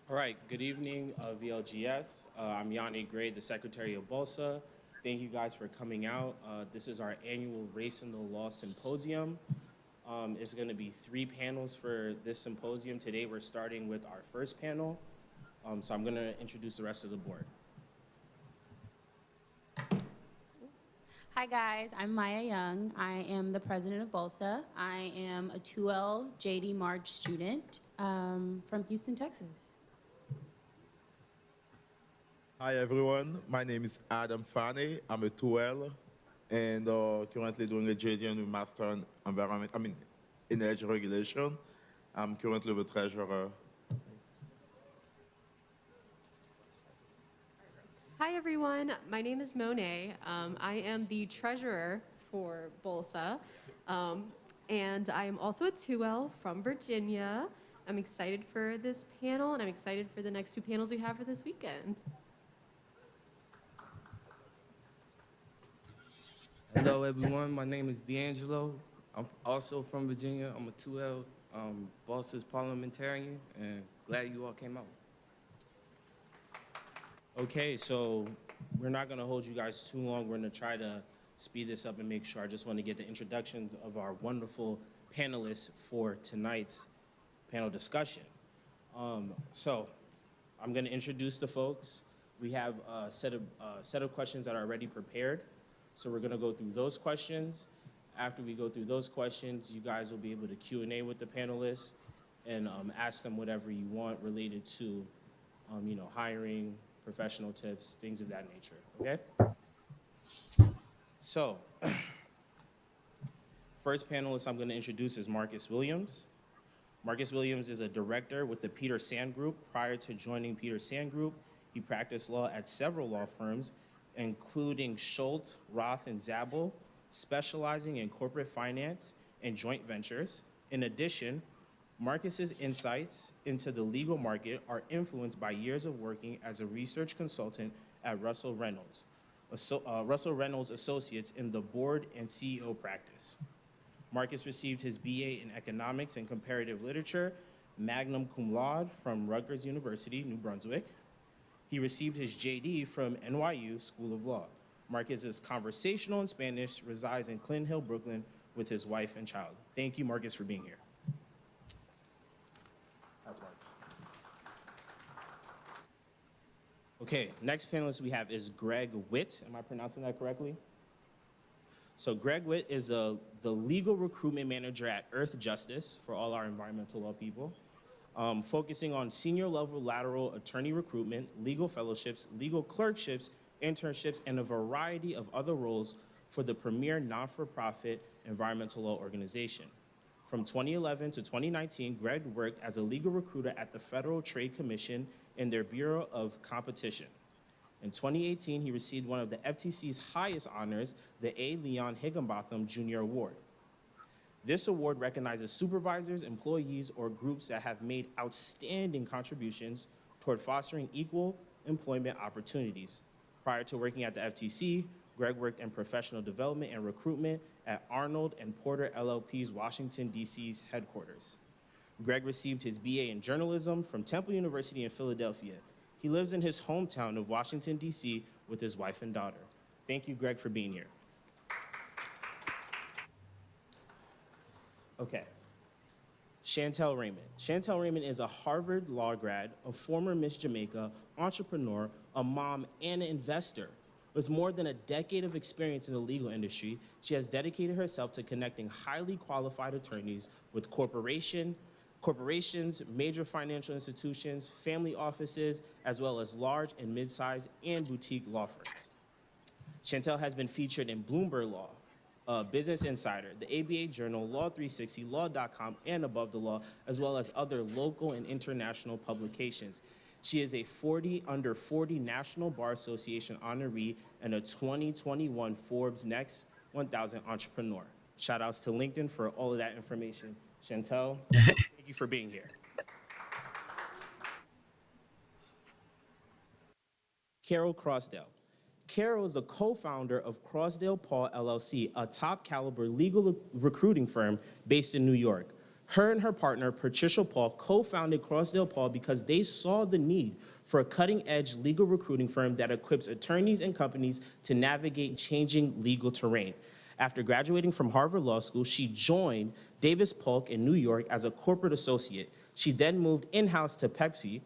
All right, good evening, VLGS. I'm Yanni Gray, the Secretary of BOLSA. Thank you guys for coming out. This is our annual Race in the Law Symposium. It's going to be 3 panels for this symposium. Today we're starting with our first panel. So I'm going to introduce the rest of the board. Hi guys, I'm Maya Young. I am the president of BOLSA. I am a 2L JD March student from Houston, Texas. Hi everyone, my name is Adam Faney. I'm a 2L and currently doing a JD and a Master in Energy Regulation. I'm currently the treasurer. Hi everyone, my name is Monet. I am the treasurer for BOLSA, and I am also a 2L from Virginia. I'm excited for this panel, and I'm excited for the next 2 panels we have for this weekend. Hello, everyone. My name is D'Angelo. I'm also from Virginia. I'm a 2L BOLSA's parliamentarian, and glad you all came out. Okay, so we're not going to hold you guys too long. We're going to try to speed this up and make sure. I just want to get the introductions of our wonderful panelists for tonight's panel discussion. So I'm going to introduce the folks. We have a set of questions that are already prepared. So we're going to go through those questions. After we go through those questions, you guys will be able to Q&A with the panelists and ask them whatever you want related to, hiring, professional tips, things of that nature, okay? So, first panelist I'm going to introduce is Marcus Williams. Marcus Williams is a director with the Peter Sand Group. Prior to joining Peter Sand Group, he practiced law at several law firms, including Schultz, Roth, and Zabel, specializing in corporate finance and joint ventures. In addition, Marcus's insights into the legal market are influenced by years of working as a research consultant at Russell Reynolds Associates in the board and CEO practice. Marcus received his BA in Economics and Comparative Literature, magna cum laude from Rutgers University, New Brunswick. He received his JD from NYU School of Law. Marcus is conversational in Spanish, resides in Clinton Hill, Brooklyn, with his wife and child. Thank you, Marcus, for being here. That's Marcus. Okay, next panelist we have is Greg Whitt. Am I pronouncing that correctly? So Greg Whitt is the legal recruitment manager at Earth Justice for all our environmental law people. Focusing on senior level lateral attorney recruitment, legal fellowships, legal clerkships, internships, and a variety of other roles for the premier non-for-profit environmental law organization. From 2011 to 2019, Greg worked as a legal recruiter at the Federal Trade Commission in their Bureau of Competition. In 2018, he received one of the FTC's highest honors, the A. Leon Higginbotham Jr. Award. This award recognizes supervisors, employees, or groups that have made outstanding contributions toward fostering equal employment opportunities. Prior to working at the FTC, Greg worked in professional development and recruitment at Arnold and Porter LLP's Washington, D.C.'s headquarters. Greg received his BA in journalism from Temple University in Philadelphia. He lives in his hometown of Washington, D.C. with his wife and daughter. Thank you, Greg, for being here. Okay. Chantal Raymond. Chantal Raymond is a Harvard law grad, a former Miss Jamaica, entrepreneur, a mom, and an investor. With more than a decade of experience in the legal industry, she has dedicated herself to connecting highly qualified attorneys with corporations, major financial institutions, family offices, as well as large and mid-sized and boutique law firms. Chantal has been featured in Bloomberg Law, Business Insider, the ABA Journal, Law 360, Law.com, and Above the Law, as well as other local and international publications. She is a 40 under 40 National Bar Association honoree and a 2021 Forbes Next 1000 entrepreneur. Shout outs to LinkedIn for all of that information. Chantal, thank you for being here. Carol Crossdale. Carol is the co-founder of CrossdalePaul LLC, a top caliber legal recruiting firm based in New York. Her and her partner, Patricia Paul, co-founded CrossdalePaul because they saw the need for a cutting-edge legal recruiting firm that equips attorneys and companies to navigate changing legal terrain. After graduating from Harvard Law School, she joined Davis Polk in New York as a corporate associate. She then moved in-house to Pepsi,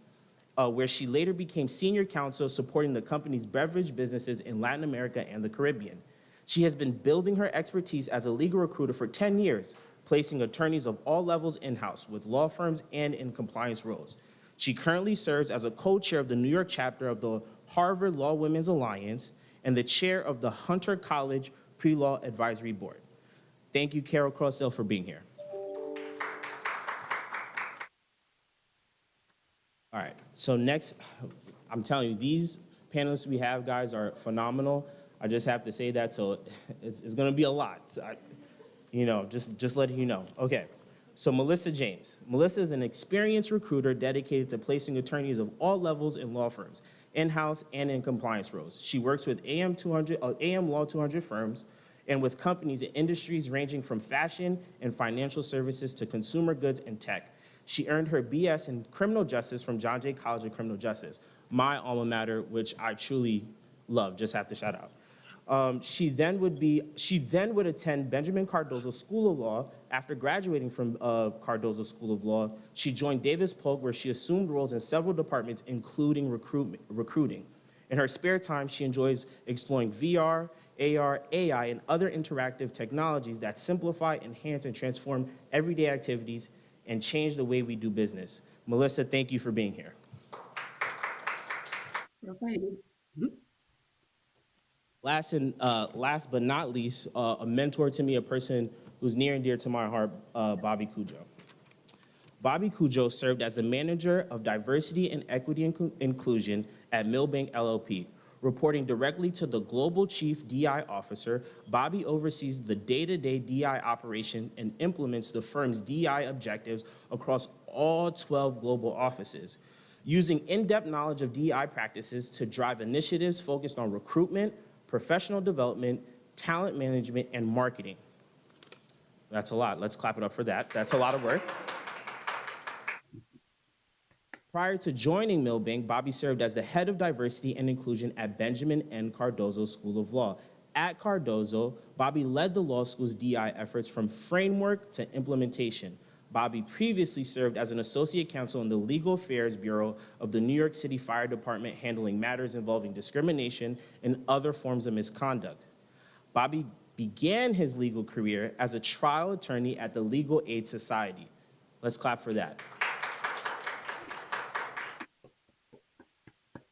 where she later became senior counsel supporting the company's beverage businesses in Latin America and the Caribbean. She has been building her expertise as a legal recruiter for 10 years, placing attorneys of all levels in-house with law firms and in compliance roles. She currently serves as a co-chair of the New York chapter of the Harvard Law Women's Alliance and the chair of the Hunter College Pre-Law Advisory Board. Thank you, Carol Crossdale, for being here. All right, so next, I'm telling you, these panelists we have, guys, are phenomenal. I just have to say that, so it's gonna be a lot. Just letting you know. Okay, so Melissa James. Melissa is an experienced recruiter dedicated to placing attorneys of all levels in law firms, in-house and in compliance roles. She works with AM Law 200 firms and with companies in industries ranging from fashion and financial services to consumer goods and tech. She earned her BS in criminal justice from John Jay College of Criminal Justice, my alma mater, which I truly love, just have to shout out. She then would attend Benjamin Cardozo School of Law. After graduating from Cardozo School of Law, she joined Davis Polk, where she assumed roles in several departments, including recruiting. In her spare time, she enjoys exploring VR, AR, AI, and other interactive technologies that simplify, enhance, and transform everyday activities and change the way we do business. Melissa, thank you for being here. Last but not least, a mentor to me, a person who's near and dear to my heart, Bobby Codjoe. Bobby Codjoe served as the manager of diversity and equity and inclusion at Milbank LLP. Reporting directly to the global chief DI officer, Bobby oversees the day-to-day DI operation and implements the firm's DI objectives across all 12 global offices, using in-depth knowledge of DI practices to drive initiatives focused on recruitment, professional development, talent management, and marketing. That's a lot. Let's clap it up for that. That's a lot of work. Prior to joining Milbank, Bobby served as the head of diversity and inclusion at Benjamin N. Cardozo School of Law. At Cardozo, Bobby led the law school's DI efforts from framework to implementation. Bobby previously served as an associate counsel in the Legal Affairs Bureau of the New York City Fire Department, handling matters involving discrimination and other forms of misconduct. Bobby began his legal career as a trial attorney at the Legal Aid Society. Let's clap for that.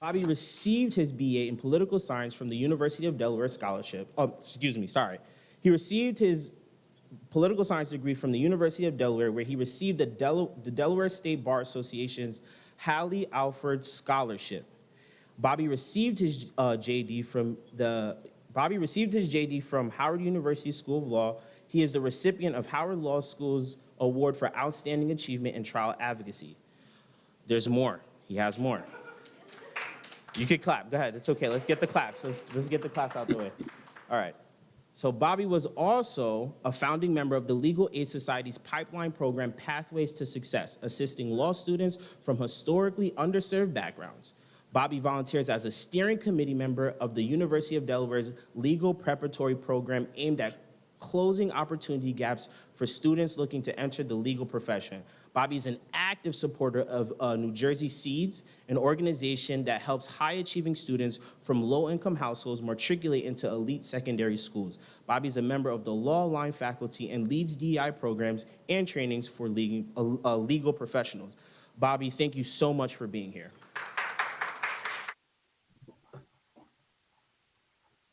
Bobby received his BA in political science from the University of Delaware scholarship. He received his political science degree from the University of Delaware, where he received the Delaware State Bar Association's Hallie Alford Scholarship. Bobby received his JD from Howard University School of Law. He is the recipient of Howard Law School's Award for Outstanding Achievement in Trial Advocacy. There's more. He has more. You can clap. Go ahead. It's okay. Let's get the claps. Let's get the claps out the way. All right. So Bobby was also a founding member of the Legal Aid Society's pipeline program, Pathways to Success, assisting law students from historically underserved backgrounds. Bobby volunteers as a steering committee member of the University of Delaware's legal preparatory program aimed at closing opportunity gaps for students looking to enter the legal profession. Bobby is an active supporter of New Jersey Seeds, an organization that helps high-achieving students from low-income households matriculate into elite secondary schools. Bobby is a member of the Law Line faculty and leads DEI programs and trainings for legal professionals. Bobby, thank you so much for being here.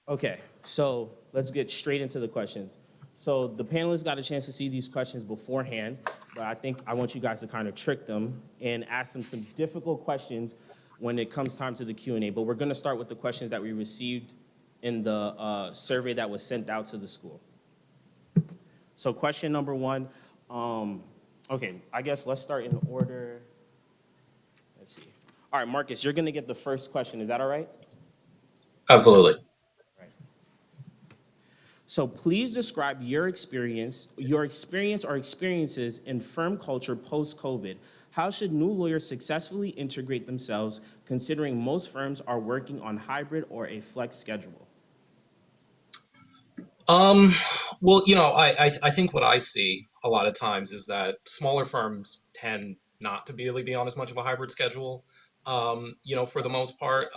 Okay, so let's get straight into the questions. So the panelists got a chance to see these questions beforehand, but I think I want you guys to kind of trick them and ask them some difficult questions when it comes time to the Q&A. But we're gonna start with the questions that we received in the survey that was sent out to the school. So question number one, okay, I guess let's start in order. Let's see. All right, Marcus, you're gonna get the first question, is that all right? Absolutely. So please describe your experience or experiences in firm culture post-COVID. How should new lawyers successfully integrate themselves, considering most firms are working on hybrid or a flex schedule? Um, well, I think what I see a lot of times is that smaller firms tend not to really be on as much of a hybrid schedule, for the most part,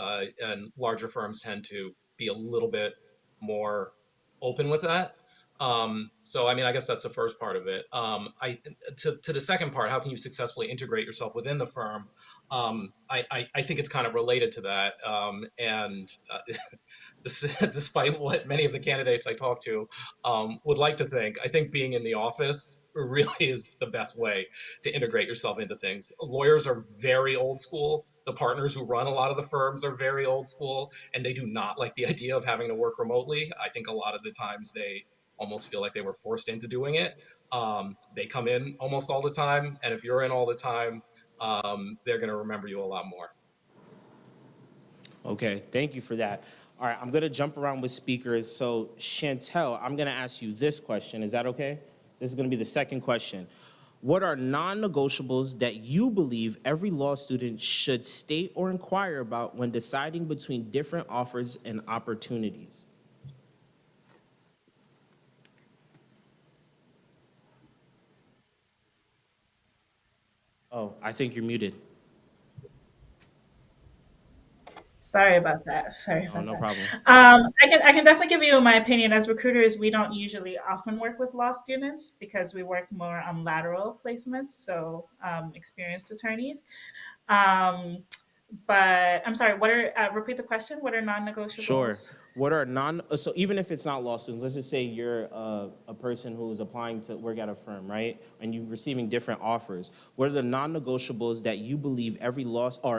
and larger firms tend to be a little bit more open with that. So, I mean, I guess that's the first part of it. To the second part, how can you successfully integrate yourself within the firm? I think it's kind of related to that. And despite what many of the candidates I talk to would like to think, I think being in the office really is the best way to integrate yourself into things. Lawyers are very old school. The partners who run a lot of the firms are very old school, and they do not like the idea of having to work remotely. I think a lot of the times they almost feel like they were forced into doing it. They come in almost all the time, and if you're in all the time, they're going to remember you a lot more. Okay, thank you for that. All right, I'm gonna jump around with speakers. So Chantal, I'm gonna ask you this question. Is that okay? This is gonna be the second question. What are non-negotiables that you believe every law student should state or inquire about when deciding between different offers and opportunities? Oh, I think you're muted. Sorry about that. Sorry Oh, about no that. problem. I can definitely give you my opinion. As recruiters, we don't usually often work with law students because we work more on lateral placements, so experienced attorneys. Um, but I'm sorry. What are repeat the question? What are Sure. non-negotiables? What are so even if it's not law students, let's just say you're a person who's applying to work at a firm, right? And you're receiving different offers. What are the non-negotiables that you believe every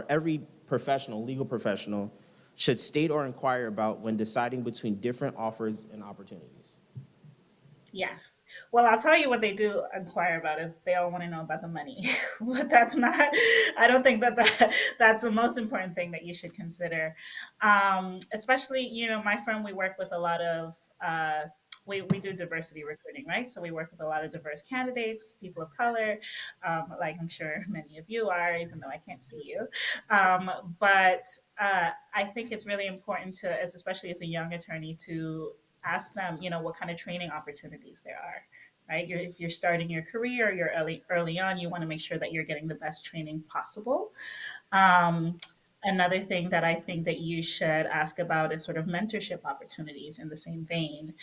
every professional, legal professional, should state or inquire about when deciding between different offers and opportunities? Yes. Well, I'll tell you what they do inquire about is they all want to know about the money. But that's not, I don't think that's the most important thing that you should consider. Especially, my firm, we work with a lot of, we do diversity recruiting, right? So we work with a lot of diverse candidates, people of color, like I'm sure many of you are, even though I can't see you. But I think it's really important to, especially as a young attorney, to ask them, what kind of training opportunities there are, right? If you're starting your career, you're early on, you want to make sure that you're getting the best training possible. Um, Another thing that I think that you should ask about is sort of mentorship opportunities in the same vein.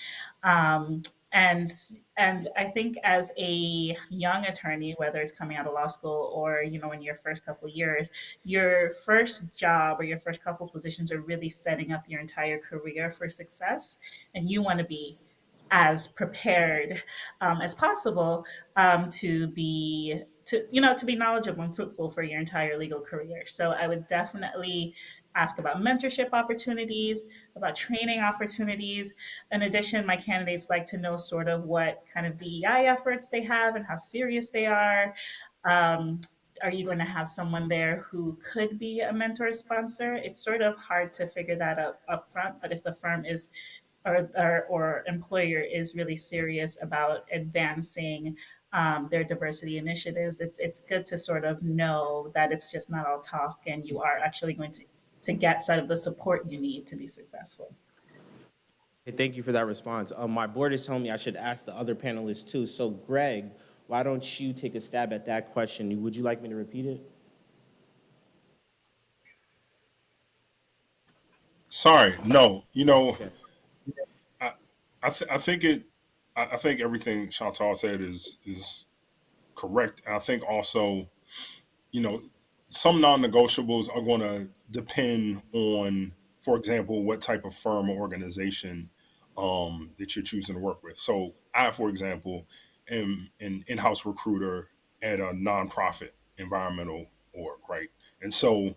Um, and and I think as a young attorney, whether it's coming out of law school or in your first couple of years, your first job or your first couple positions are really setting up your entire career for success, and you want to be as prepared as possible to be knowledgeable and fruitful for your entire legal career. So I would definitely ask about mentorship opportunities, about training opportunities. In addition, my candidates like to know sort of what kind of DEI efforts they have and how serious they are. Um, are you going to have someone there who could be a mentor sponsor? It's sort of hard to figure that out up front, but if the firm is or employer is really serious about advancing their diversity initiatives, it's good to sort of know that it's just not all talk and you are actually going to get sort of the support you need to be successful. Hey, thank you for that response. My board is telling me I should ask the other panelists too. So Greg, why don't you take a stab at that question? Would you like me to repeat it? Sorry, no. Okay. I I think I think everything Chantal said is correct. I think also, you know, some non-negotiables are going to depend on, for example, what type of firm or organization that you're choosing to work with. So I, for example, am an in-house recruiter at a nonprofit environmental org, right? And so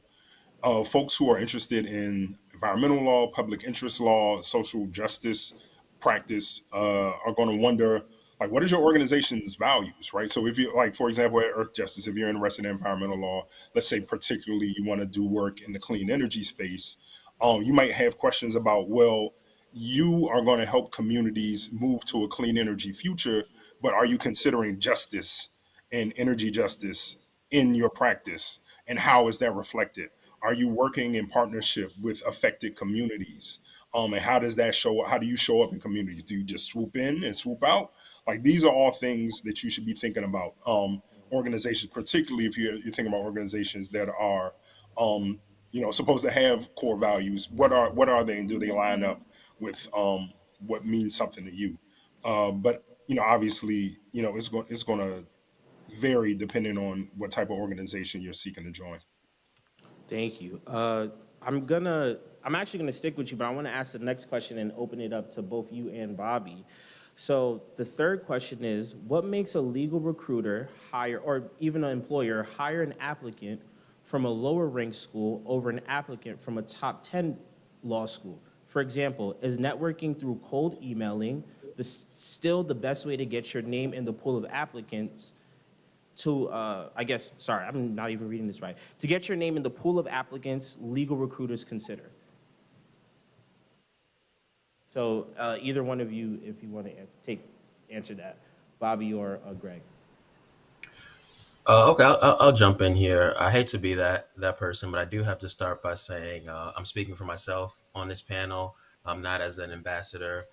folks who are interested in environmental law, public interest law, social justice practice are going to wonder, like, what is your organization's values, right? So if you, like, for example, at Earth Justice, if you're interested in environmental law, let's say particularly you want to do work in the clean energy space, you might have questions about, well, you are going to help communities move to a clean energy future, but are you considering justice and energy justice in your practice? And how is that reflected? Are you working in partnership with affected communities? And how does that show up? How do you show up in communities? Do you just swoop in and swoop out? Like, these are all things that you should be thinking about. Organizations, particularly if you're thinking about organizations that are, supposed to have core values. What are they, and do they line up with what means something to you? But obviously, it's going to vary depending on what type of organization you're seeking to join. Thank you. I'm actually gonna stick with you, but I want to ask the next question and open it up to both you and Bobby. So the third question is, what makes a legal recruiter hire, or even an employer, hire an applicant from a lower ranked school over an applicant from a top 10 law school? For example, is networking through cold emailing still the best way to get your name in the pool of applicants to, I'm not even reading this right, to get your name in the pool of applicants legal recruiters consider? So either one of you, if you want to answer that, Bobby or Greg. Okay, I'll jump in here. I hate to be that person, but I do have to start by saying I'm speaking for myself on this panel. I'm not as an ambassador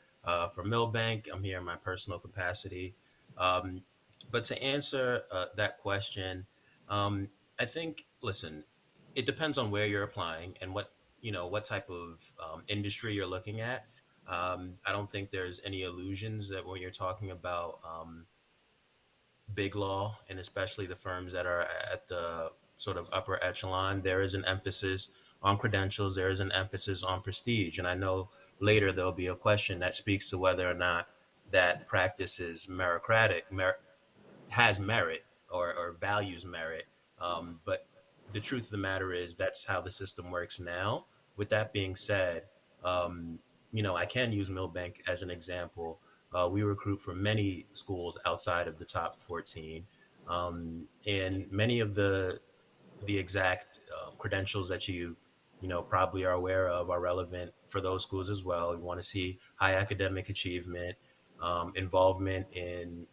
for Milbank. I'm here in my personal capacity. But to answer that question, I think, listen, it depends on where you're applying and what type of industry you're looking at. I don't think there's any illusions that when you're talking about big law, and especially the firms that are at the sort of upper echelon, there is an emphasis on credentials, there is an emphasis on prestige. And I know later there'll be a question that speaks to whether or not that practice is meritocratic, has merit, or values merit. But the truth of the matter is that's how the system works now. With that being said, I can use Milbank as an example. We recruit from many schools outside of the top 14, and many of the exact credentials that you probably are aware of are relevant for those schools as well. You want to see high academic achievement, involvement in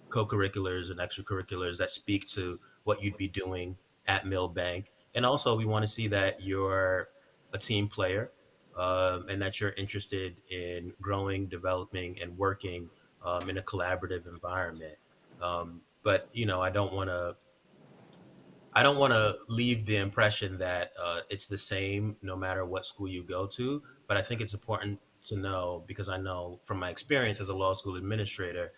co-curriculars and extracurriculars that speak to what you'd be doing at Milbank. And also, we want to see that you're a team player, and that you're interested in growing, developing, and working in a collaborative environment. But I don't want to leave the impression that it's the same no matter what school you go to. But I think it's important to know, because I know from my experience as a law school administrator,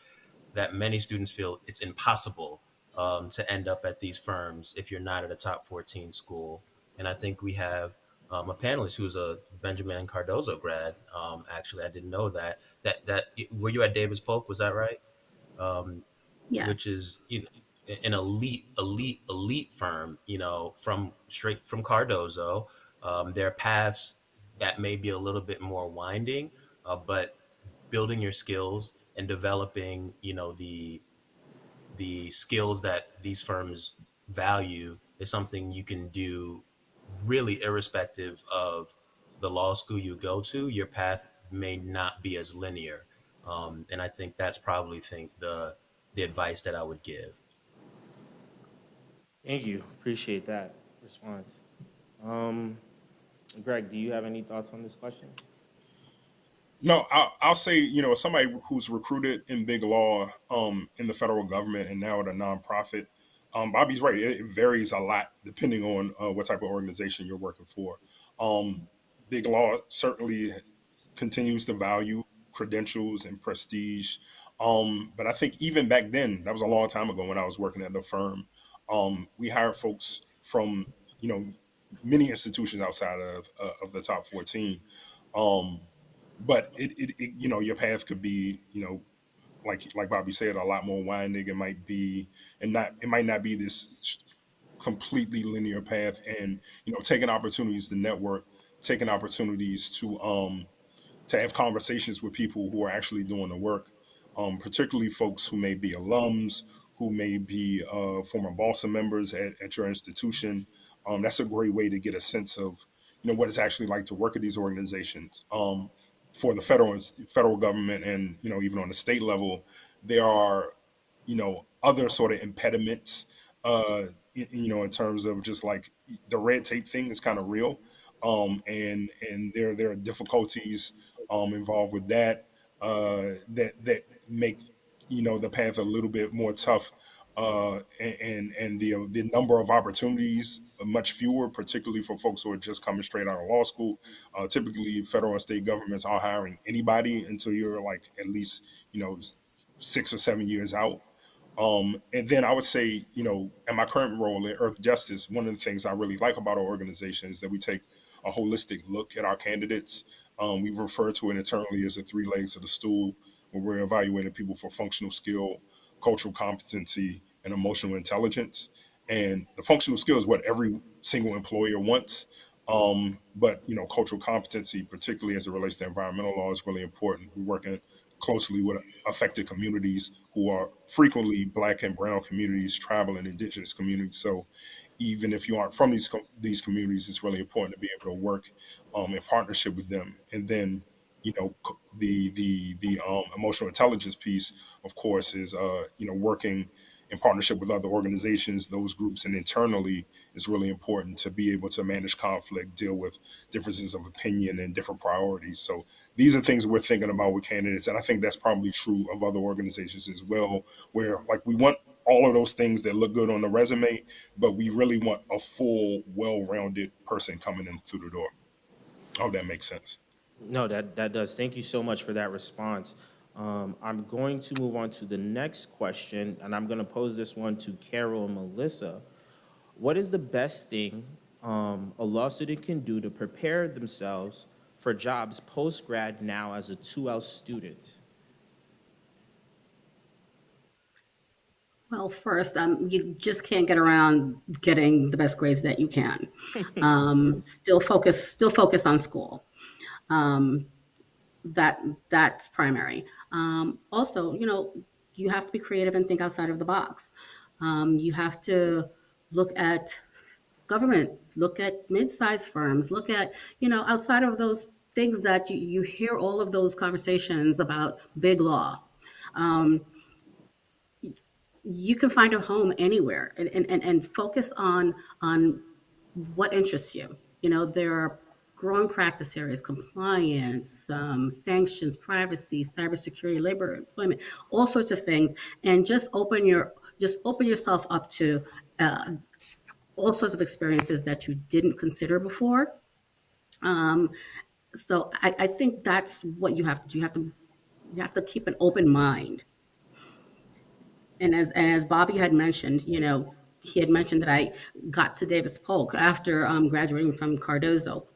that many students feel it's impossible to end up at these firms if you're not at a top 14 school. And I think we have a panelist who's a Benjamin and Cardozo grad. Actually, I didn't know that. That were you at Davis Polk? Was that right? Which Yes. is an elite firm. From straight from Cardozo. Their paths that may be a little bit more winding, but building your skills and developing, the skills that these firms value is something you can do really irrespective of the law school you go to. Your path may not be as linear. And I think that's probably the advice that I would give. Thank you. Appreciate that response. Um, Greg, do you have any thoughts on this question? No, I'll say, as somebody who's recruited in big law, in the federal government and now at a nonprofit, Bobby's right. It varies a lot depending on what type of organization you're working for. Big law certainly continues to value credentials and prestige. But I think even back then, that was a long time ago when I was working at the firm, we hired folks from, many institutions outside of the top 14. Um, but your path could be, like Bobby said, a lot more winding. It might be, and not, it might not be this completely linear path. And taking opportunities to network, taking opportunities to have conversations with people who are actually doing the work, particularly folks who may be alums, who may be former BOSA members at your institution. That's a great way to get a sense of what it's actually like to work at these organizations. for the federal government, and even on the state level, there are other sort of impediments. In terms of just like the red tape thing is kind of real, and there are difficulties involved with that, that make the path a little bit more tough, and the number of opportunities are much fewer, particularly for folks who are just coming straight out of law school. Typically, federal and state governments aren't hiring anybody until you're like at least 6 or 7 years out. And then I would say, in my current role at Earth Justice, one of the things I really like about our organization is that we take a holistic look at our candidates. We refer to it internally as the three legs of the stool, where we're evaluating people for functional skill, cultural competency, and emotional intelligence. And the functional skill is what every single employer wants. But cultural competency, particularly as it relates to environmental law, is really important. We're working closely with affected communities who are frequently Black and Brown communities, tribal and indigenous communities. So even if you aren't from these communities, it's really important to be able to work in partnership with them. And then the emotional intelligence piece, of course, is working in partnership with other organizations, those groups, and internally is really important to be able to manage conflict, deal with differences of opinion and different priorities. So these are things we're thinking about with candidates, and I think that's probably true of other organizations as well, where like we want all of those things that look good on the resume, but we really want a full, well-rounded person coming in through the door. I hope that makes sense. No, that does. Thank you so much for that response. I'm going to move on to the next question, and I'm going to pose this one to Carol and Melissa. What is the best thing a law student can do to prepare themselves for jobs post-grad now as a 2L student? Well, first, you just can't get around getting the best grades that you can. Still focus on school. That's primary. Also, you have to be creative and think outside of the box. You have to look at government, look at mid-sized firms, look at, outside of those things that you hear all of those conversations about big law. You can find a home anywhere and focus on what interests you. There are growing practice areas, compliance, sanctions, privacy, cybersecurity, labor, employment, all sorts of things, and just open yourself up to all sorts of experiences that you didn't consider before. So I think that's what you have to do. You have to keep an open mind. And as Bobby had mentioned, he had mentioned that I got to Davis Polk after graduating from Cardozo,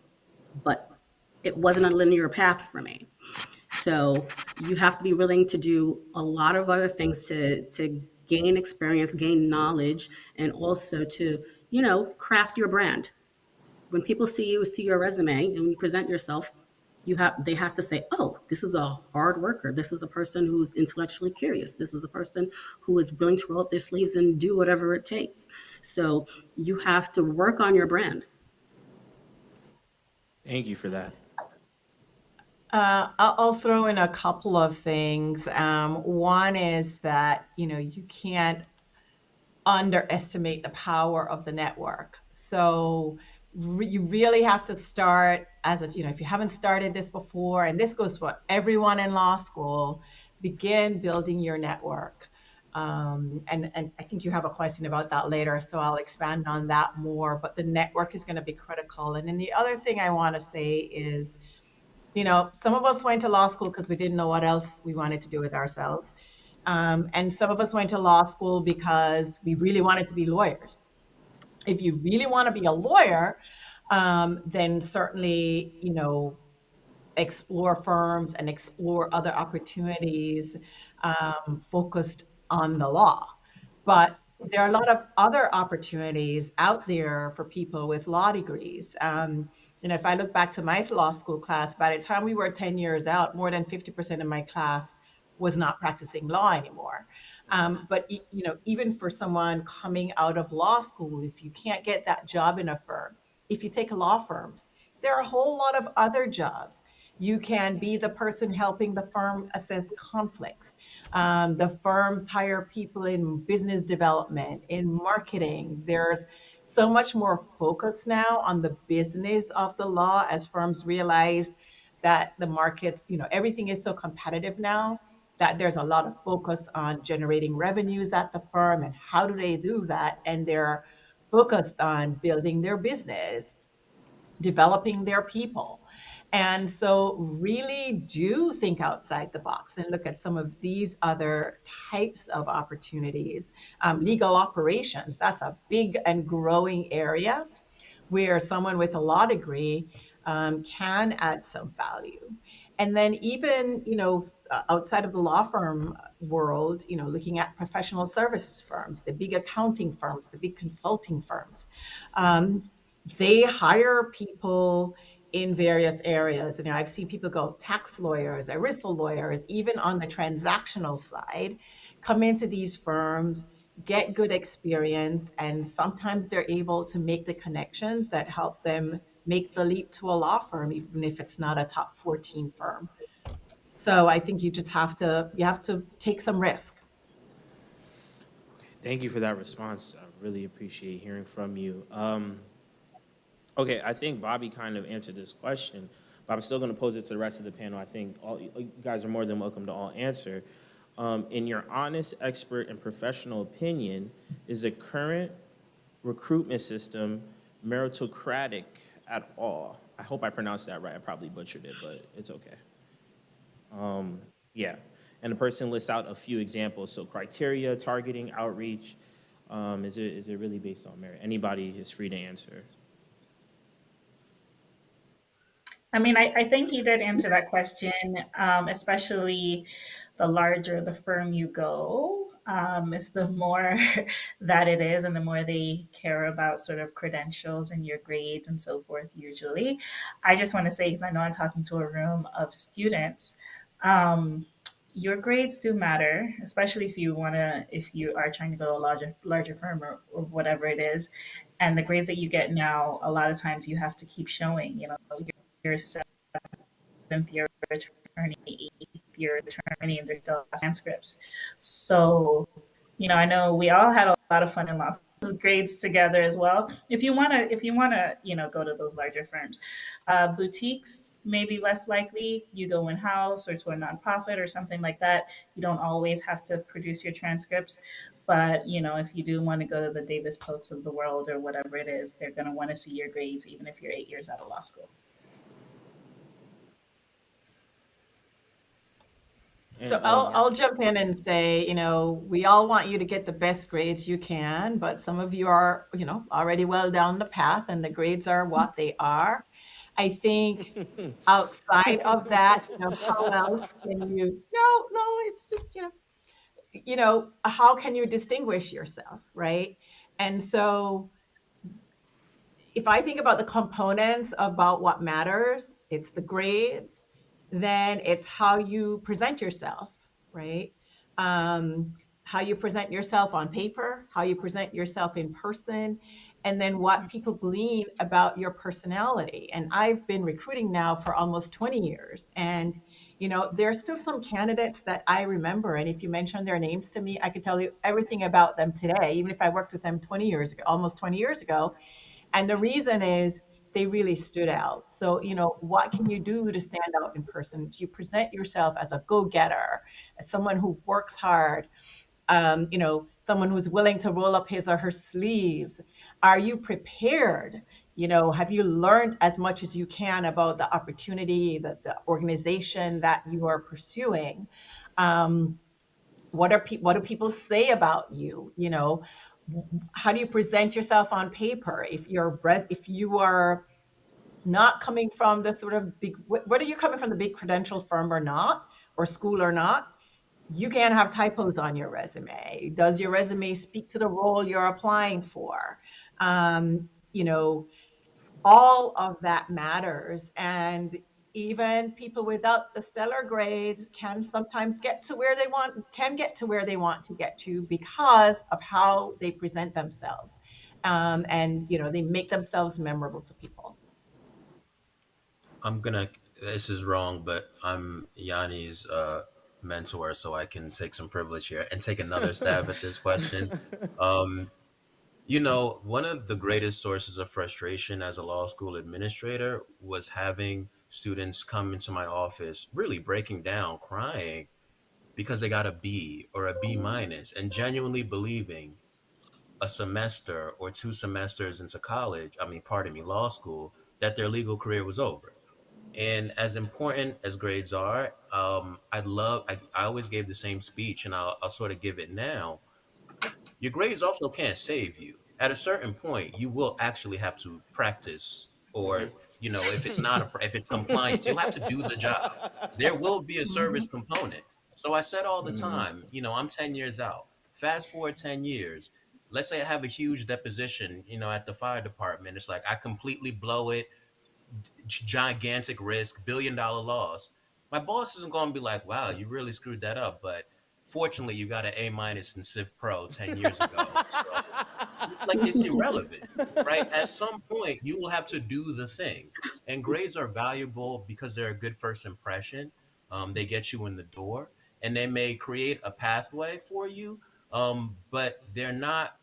but it wasn't a linear path for me. So you have to be willing to do a lot of other things to gain experience, gain knowledge, and also to, craft your brand. When people see your resume and you present yourself, they have to say, oh, this is a hard worker. This is a person who's intellectually curious. This is a person who is willing to roll up their sleeves and do whatever it takes. So you have to work on your brand. Thank you for that. I'll throw in a couple of things. One is that, you can't underestimate the power of the network. So you really have to start if you haven't started this before, and this goes for everyone in law school, begin building your network. And I think you have a question about that later, so I'll expand on that more, but the network is going to be critical. And then the other thing I want to say is, some of us went to law school because we didn't know what else we wanted to do with ourselves. And some of us went to law school because we really wanted to be lawyers. If you really want to be a lawyer, then certainly, explore firms and explore other opportunities focused on the law. But there are a lot of other opportunities out there for people with law degrees. If I look back to my law school class, by the time we were 10 years out, more than 50% of my class was not practicing law anymore. But even for someone coming out of law school, if you can't get that job in a firm, if you take law firms, there are a whole lot of other jobs. You can be the person helping the firm assess conflicts. The firms hire people in business development, in marketing. There's so much more focus now on the business of the law as firms realize that the market, everything is so competitive now that there's a lot of focus on generating revenues at the firm and how do they do that. And they're focused on building their business, developing their people. And so, really do think outside the box and look at some of these other types of opportunities. Legal operations, that's a big and growing area where someone with a law degree can add some value. And then, even, outside of the law firm world, looking at professional services firms, the big accounting firms, the big consulting firms. They hire people in various areas. I've seen people go tax lawyers, ERISA lawyers, even on the transactional side, come into these firms, get good experience, and sometimes they're able to make the connections that help them make the leap to a law firm, even if it's not a top 14 firm. So I think you just have to take some risk. Thank you for that response. I really appreciate hearing from you. Okay, I think Bobby kind of answered this question, but I'm still going to pose it to the rest of the panel. I think all you guys are more than welcome to all answer. In your honest, expert, and professional opinion, is the current recruitment system meritocratic at all? I hope I pronounced that right. I probably butchered it, but it's okay. Yeah, and the person lists out a few examples. So criteria, targeting, outreach. Is it really based on merit? Anybody is free to answer. I mean, I think he did answer that question, especially the larger the firm you go, is the more that it is, and the more they care about sort of credentials and your grades and so forth, usually. I just want to say, because I know I'm talking to a room of students, your grades do matter, especially if you are trying to go to a larger firm or whatever it is. And the grades that you get now, a lot of times you have to keep showing, your seventh year attorney, eighth year attorney, and they're still transcripts. So, I know we all had a lot of fun in law grades together as well. If you wanna, go to those larger firms, boutiques maybe less likely. You go in house or to a nonprofit or something like that. You don't always have to produce your transcripts. But if you do want to go to the Davis Polks of the world or whatever it is, they're going to want to see your grades, even if you're 8 years out of law school. So I'll jump in and say, we all want you to get the best grades you can, but some of you are, already well down the path and the grades are what they are. I think outside of that, how else can you, no, it's just, how can you distinguish yourself, right? And so if I think about the components about what matters, it's the grades, then it's how you present yourself, right? How you present yourself on paper, how you present yourself in person, and then what people glean about your personality. And I've been recruiting now for almost 20 years. And, there's still some candidates that I remember. And if you mention their names to me, I could tell you everything about them today, even if I worked with them 20 years ago, almost 20 years ago. And the reason is they really stood out. So, what can you do to stand out in person? Do you present yourself as a go-getter, as someone who works hard, someone who's willing to roll up his or her sleeves? Are you prepared? Have you learned as much as you can about the opportunity, the organization that you are pursuing? What do people say about you? How do you present yourself on paper? If you are not coming from the sort of big, whether you're coming from the big credential firm or not, or school or not, you can't have typos on your resume. Does your resume speak to the role you're applying for? All of that matters. And even people without the stellar grades can sometimes get to where they want to get to because of how they present themselves. And they make themselves memorable to people. I'm gonna this is wrong, but I'm Yanni's mentor, so I can take some privilege here and take another stab at this question. Um, one of the greatest sources of frustration as a law school administrator was having students come into my office really breaking down, crying because they got a B or a B minus, and genuinely believing a semester or two semesters into college, I mean, pardon me, law school, that their legal career was over. And as important as grades are, I always gave the same speech, and I'll sort of give it now. Your grades also can't save you. At a certain point, you will actually have to practice, or if it's not if it's compliance, you'll have to do the job. There will be a service component. So I said all the time, I'm 10 years out. Fast forward 10 years. Let's say I have a huge deposition, at the fire department. It's like I completely blow it, gigantic risk, $1 billion loss. My boss isn't going to be like, wow, you really screwed that up. But fortunately, you got an A minus in Civ Pro 10 years ago. So, like, it's irrelevant, right? At some point, you will have to do the thing. And grades are valuable because they're a good first impression. They get you in the door, and they may create a pathway for you. But they're not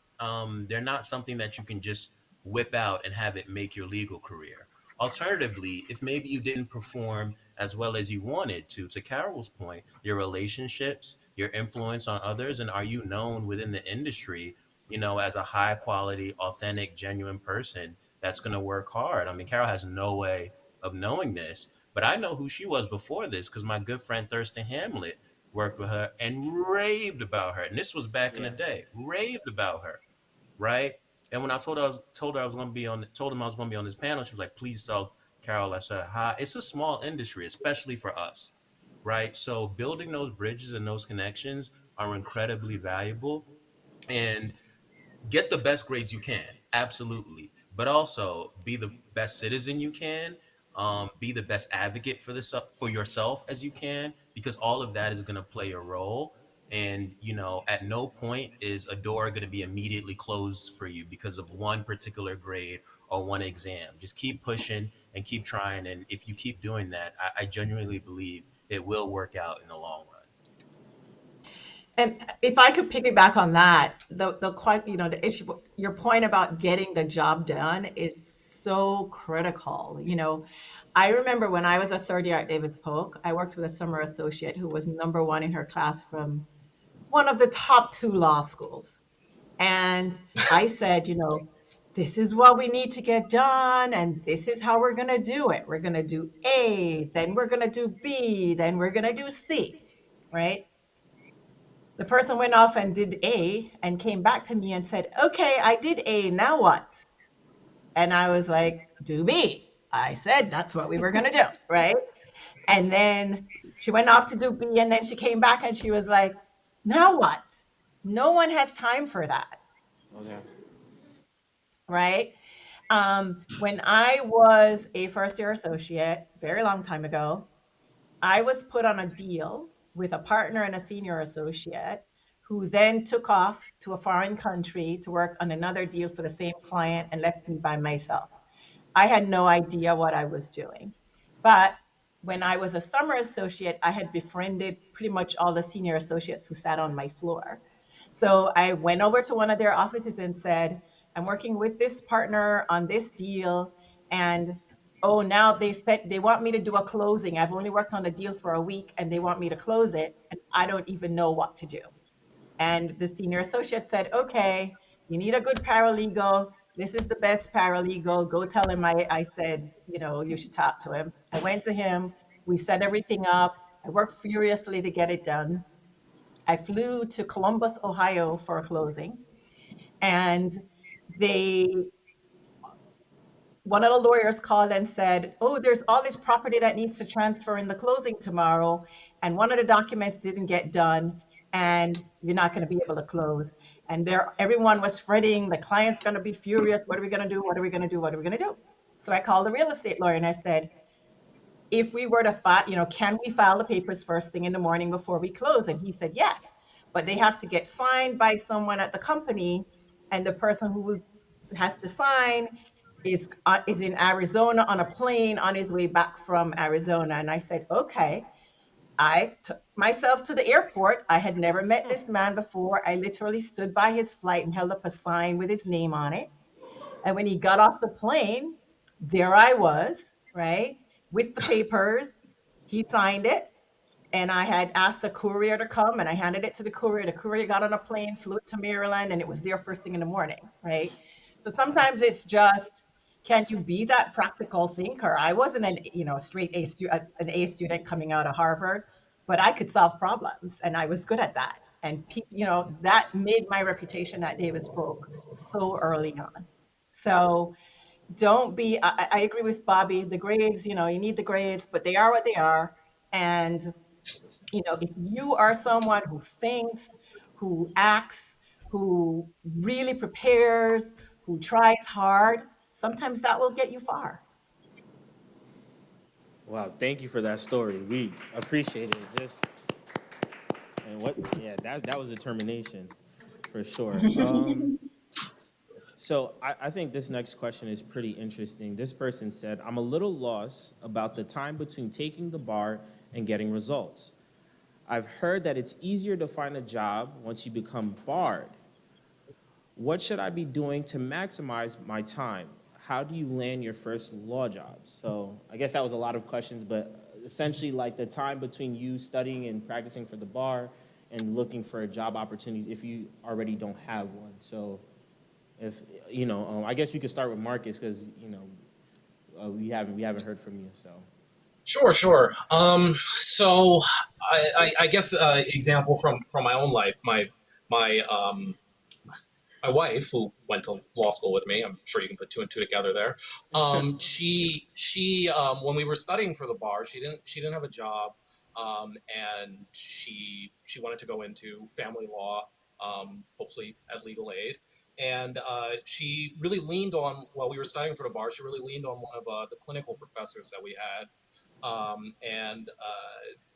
something that you can just whip out and have it make your legal career. Alternatively, if maybe you didn't perform as well as you wanted to Carol's point, your relationships, your influence on others, and are you known within the industry, as a high quality, authentic, genuine person that's going to work hard? I mean, Carol has no way of knowing this, but I know who she was before this because my good friend Thurston Hamlet worked with her and raved about her. And this was back in the Yeah. day, raved about her, right? And when I told her I was going to be on, told him I was going to be on this panel, she was like, "Please tell Carol I said hi." It's a small industry, especially for us, right? So building those bridges and those connections are incredibly valuable. And get the best grades you can, absolutely, but also be the best citizen you can. Be the best advocate for yourself as you can, because all of that is going to play a role. And at no point is a door going to be immediately closed for you because of one particular grade or one exam. Just keep pushing and keep trying, and if you keep doing that, I genuinely believe it will work out in the long run. And if I could piggyback on that, the issue, your point about getting the job done is so critical. I remember when I was a third year at Davis Polk, I worked with a summer associate who was number one in her class from one of the top two law schools. And I said, this is what we need to get done, and this is how we're going to do it. We're going to do A, then we're going to do B, then we're going to do C, right? The person went off and did A and came back to me and said, "Okay, I did A, now what?" And I was like, "Do B." I said that's what we were going to do, right? And then she went off to do B, and then she came back and she was like, "Now what?" No one has time for that, Okay. right? When I was a first year associate, very long time ago, I was put on a deal with a partner and a senior associate who then took off to a foreign country to work on another deal for the same client and left me by myself. I had no idea what I was doing. But when I was a summer associate, I had befriended pretty much all the senior associates who sat on my floor. So I went over to one of their offices and said, "I'm working with this partner on this deal, and oh, now they want me to do a closing. I've only worked on the deal for a week and they want me to close it, and I don't even know what to do." And the senior associate said, "Okay, you need a good paralegal. This is the best paralegal. Go tell him I said, you should talk to him." I went to him. We set everything up. I worked furiously to get it done. I flew to Columbus, Ohio for a closing, and they one of the lawyers called and said, "Oh, there's all this property that needs to transfer in the closing tomorrow, and one of the documents didn't get done, and you're not going to be able to close." And everyone was fretting, the client's going to be furious. What are we going to do? What are we going to do? What are we going to do? So I called the real estate lawyer and I said, "If we were to file, can we file the papers first thing in the morning before we close?" And he said, "Yes, but they have to get signed by someone at the company, and the person who has to sign is in Arizona on a plane on his way back from Arizona. And I said, okay. I took myself to the airport. I had never met this man before. I literally stood by his flight and held up a sign with his name on it. And when he got off the plane, there I was, right, with the papers. He signed it. And I had asked the courier to come and I handed it to the courier. The courier got on a plane, flew it to Maryland, and it was there first thing in the morning, right? So sometimes it's just, can you be that practical thinker? I wasn't a straight an A student coming out of Harvard, but I could solve problems and I was good at that. And that made my reputation at Davis Polk so early on. So don't be, I agree with Bobby, the grades, you need the grades, but they are what they are. And if you are someone who thinks, who acts, who really prepares, who tries hard, sometimes that will get you far. Wow, thank you for that story. We appreciate it. That was determination for sure. So I think this next question is pretty interesting. This person said, I'm a little lost about the time between taking the bar and getting results. I've heard that it's easier to find a job once you become barred. What should I be doing to maximize my time? How do you land your first law job? So I guess that was a lot of questions, but essentially like the time between you studying and practicing for the bar and looking for job opportunities if you already don't have one. So if, I guess we could start with Marcus because, we haven't heard from you, so. Sure. So I guess example from my own life. My wife, who went to law school with me, I'm sure you can put two and two together there. She when we were studying for the bar, she didn't have a job, and she wanted to go into family law, hopefully at legal aid. And she really leaned on, while we were studying for the bar, she really leaned on one of the clinical professors that we had. And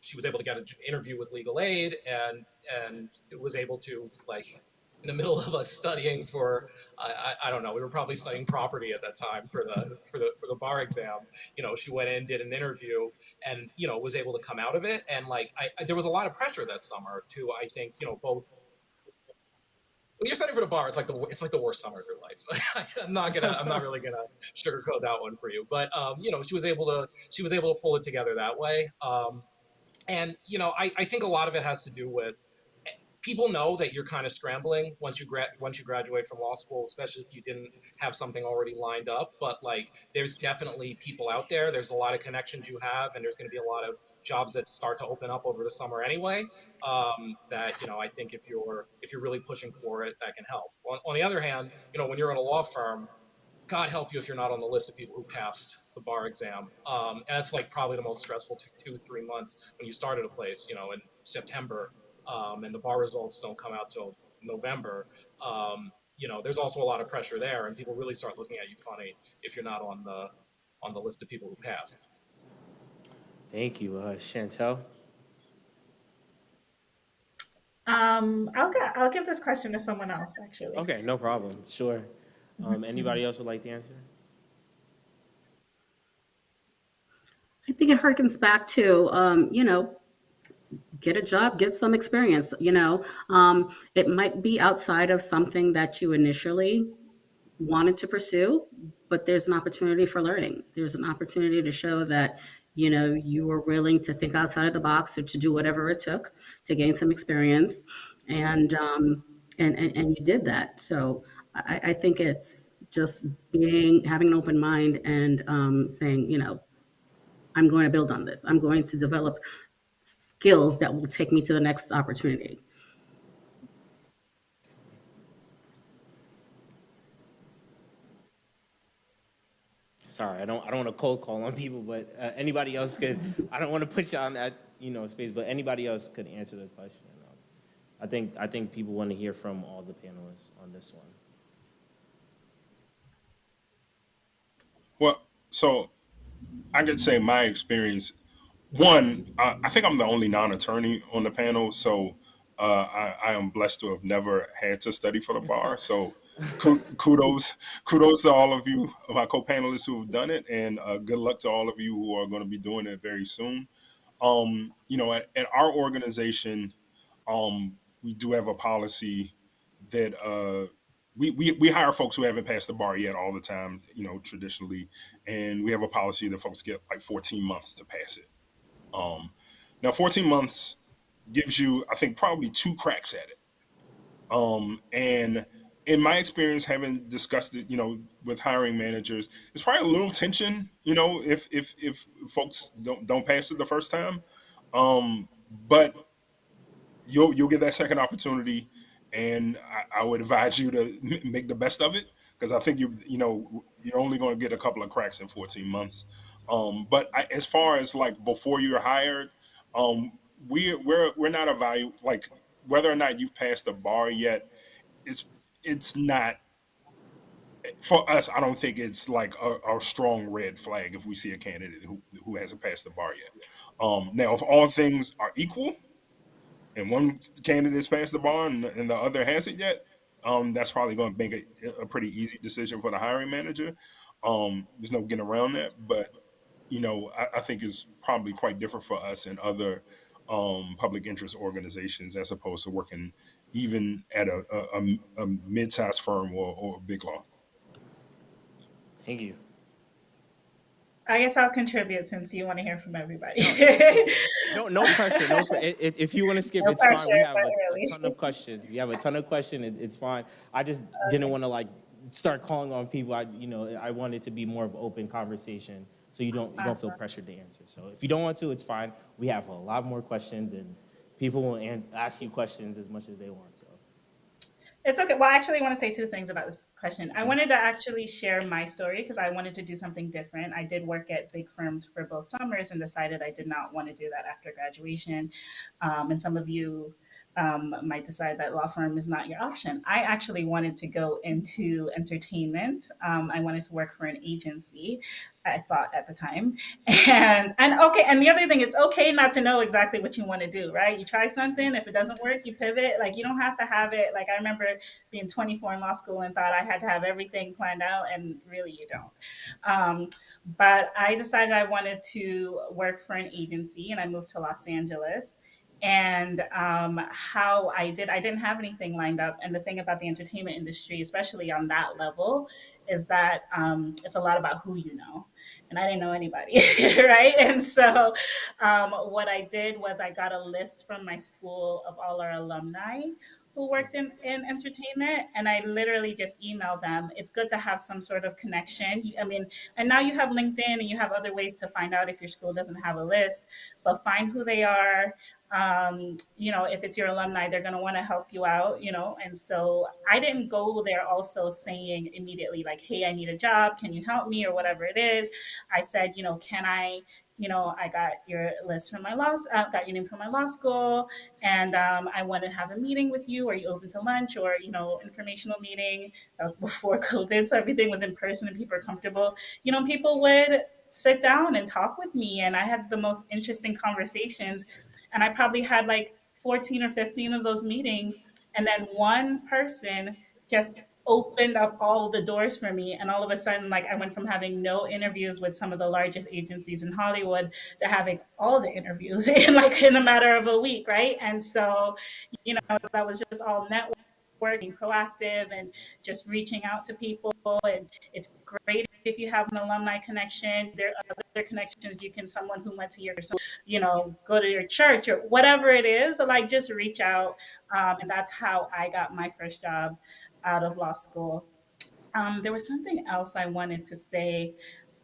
she was able to get an interview with legal aid and was able to, like, in the middle of us studying for, I don't know, we were probably studying property at that time for the bar exam. She went in, did an interview, and was able to come out of it. And like, there was a lot of pressure that summer too. I think both. When you're studying for the bar, it's like the worst summer of your life. I'm not really gonna sugarcoat that one for you. But she was able to pull it together that way. And I think a lot of it has to do with, people know that you're kind of scrambling once you graduate from law school, especially if you didn't have something already lined up. But like, there's definitely people out there. There's a lot of connections you have, and there's going to be a lot of jobs that start to open up over the summer anyway. That I think if you're really pushing for it, that can help. On the other hand, when you're in a law firm, God help you if you're not on the list of people who passed the bar exam. And that's like probably the most stressful 2-3 months when you start at a place, in September, and the bar results don't come out till November. There's also a lot of pressure there, and people really start looking at you funny if you're not on the list of people who passed. Thank you, Chantal. I'll give this question to someone else, actually. Okay, no problem. Sure. Anybody else would like to answer? I think it harkens back to, get a job, get some experience. It might be outside of something that you initially wanted to pursue, but there's an opportunity for learning. There's an opportunity to show that, you were willing to think outside of the box or to do whatever it took to gain some experience. And you did that. So I think it's just having an open mind and saying, I'm going to build on this. I'm going to develop skills that will take me to the next opportunity. Sorry, I don't want to cold call on people, but anybody else could. I don't want to put you on that space, but anybody else could answer the question. I think people want to hear from all the panelists on this one. Well, so I could say my experience. One, I think I'm the only non-attorney on the panel, so I am blessed to have never had to study for the bar. So kudos to all of you, my co-panelists who have done it, and good luck to all of you who are going to be doing it very soon. At our organization, we do have a policy that we hire folks who haven't passed the bar yet all the time, traditionally, and we have a policy that folks get like 14 months to pass it. Now, 14 months gives you, I think, probably 2 cracks at it. And in my experience, having discussed it, with hiring managers, it's probably a little tension, if folks don't pass it the first time. But you'll get that second opportunity, and I would advise you to make the best of it, because I think you're only going to get a couple of cracks in 14 months. But as far as like before you're hired, we're not evaluating like whether or not you've passed the bar yet. It's not for us. I don't think it's like a strong red flag if we see a candidate who hasn't passed the bar yet. Now, if all things are equal and one candidate's passed the bar and the other hasn't yet, that's probably going to make a pretty easy decision for the hiring manager. There's no getting around that, but I think it's probably quite different for us and other public interest organizations as opposed to working even at a mid-sized firm or a big law. Thank you. I guess I'll contribute since you want to hear from everybody. No pressure. If you want to skip, No it's fine. pressure, We have but a really. ton of questions. We have a ton of questions. It's fine. I just didn't want to like start calling on people. I wanted to be more of an open conversation, so you don't feel pressured to answer. So if you don't want to, it's fine. We have a lot more questions, and people will ask you questions as much as they want. So. It's okay. Well, I actually want to say 2 things about this question. I wanted to actually share my story because I wanted to do something different. I did work at big firms for both summers and decided I did not want to do that after graduation. And some of you might decide that law firm is not your option. I actually wanted to go into entertainment. I wanted to work for an agency, I thought at the time. And okay, and the other thing, it's okay not to know exactly what you want to do, right? You try something, if it doesn't work, you pivot. Like you don't have to have it. Like I remember being 24 in law school and thought I had to have everything planned out, and really you don't. But I decided I wanted to work for an agency, and I moved to Los Angeles. And how I didn't have anything lined up. And the thing about the entertainment industry, especially on that level, is that it's a lot about who you know. And I didn't know anybody, right? And so what I did was I got a list from my school of all our alumni who worked in entertainment, and I literally just emailed them. It's good to have some sort of connection. I mean, and now you have LinkedIn and you have other ways to find out if your school doesn't have a list, but find who they are. If it's your alumni, they're going to want to help you out, and so I didn't go there also saying immediately like, hey, I need a job, can you help me, or whatever it is. I said, can I, I got your list from got your name from my law school, and I want to have a meeting with you. Are you open to lunch or, informational meeting? Before COVID, so everything was in person and people are comfortable. People would sit down and talk with me, and I had the most interesting conversations. And I probably had like 14 or 15 of those meetings. And then one person just opened up all the doors for me. And all of a sudden, like I went from having no interviews with some of the largest agencies in Hollywood to having all the interviews in a matter of a week, right? And so, that was just all networking, proactive, and just reaching out to people. And it's great if you have an alumni connection. There are other connections. Someone who went to your, go to your church or whatever it is, like just reach out. And that's how I got my first job out of law school. There was something else I wanted to say.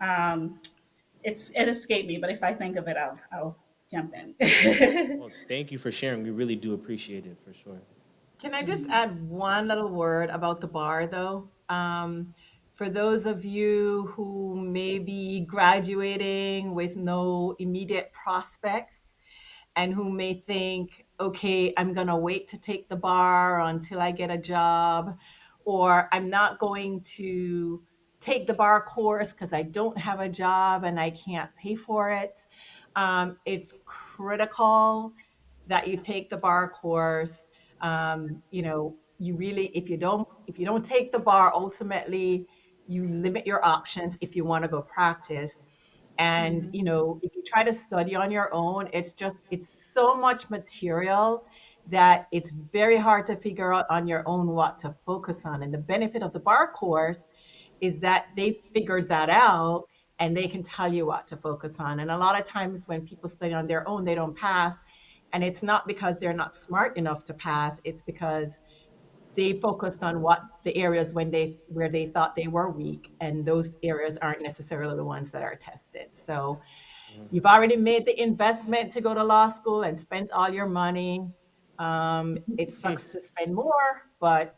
It escaped me, but if I think of it, I'll jump in. Well, thank you for sharing. We really do appreciate it, for sure. Can I just add one little word about the bar, though? For those of you who may be graduating with no immediate prospects and who may think, okay, I'm going to wait to take the bar until I get a job, or I'm not going to take the bar course because I don't have a job and I can't pay for it. It's critical that you take the bar course. you really, if you don't take the bar, ultimately you limit your options if you want to go practice. And if you try to study on your own, it's so much material that it's very hard to figure out on your own what to focus on. And the benefit of the bar course is that they figured that out and they can tell you what to focus on. And a lot of times when people study on their own, they don't pass. And it's not because they're not smart enough to pass, it's because they focused on what the areas where they thought they were weak, and those areas aren't necessarily the ones that are tested. So you've already made the investment to go to law school and spent all your money. It sucks to spend more, but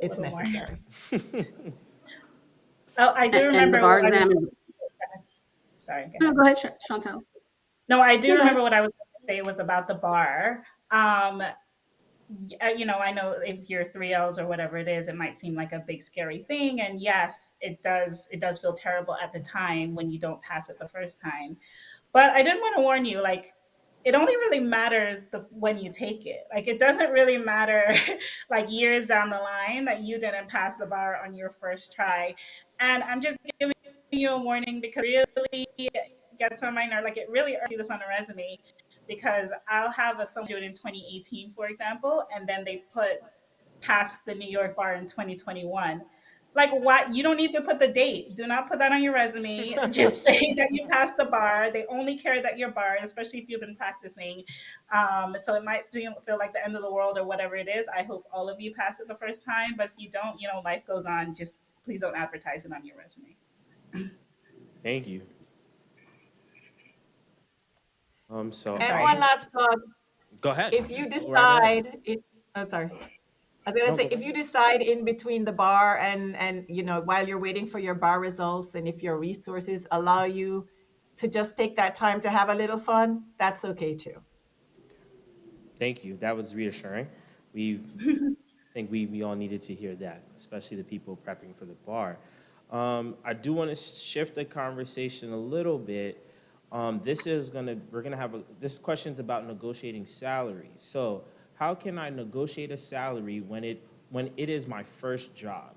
A it's little more. necessary. Oh, I do And the remember. bar exam is. Sorry. Go No, ahead. go ahead, Chantal. No, I do No, go ahead. remember what I was going to say was about the bar. I know if you're 3Ls or whatever it is, it might seem like a big scary thing. And yes, it does feel terrible at the time when you don't pass it the first time. But I did want to warn you, like, it only really matters when you take it. Like, it doesn't really matter like years down the line that you didn't pass the bar on your first try. And I'm just giving you a warning because it really gets on my nerve. Like, it really see this on a resume because I'll have someone do it in 2018, for example, and then they put past the New York bar in 2021. Like, what? You don't need to put the date. Do not put that on your resume. Just say that you passed the bar. They only care that your bar, especially if you've been practicing. So it might feel like the end of the world or whatever it is. I hope all of you pass it the first time. But if you don't, life goes on. Just please don't advertise it on your resume. Thank you. So And sorry. one last plug, go ahead. if you Go right ahead. decide, sorry. I was gonna No, say, go if ahead. you decide in between the bar and while you're waiting for your bar results, and if your resources allow you to just take that time to have a little fun, that's okay too. Thank you. That was reassuring. We think we all needed to hear that, especially the people prepping for the bar. I do want to shift the conversation a little bit. This question's about negotiating salary. So, how can I negotiate a salary when it is my first job?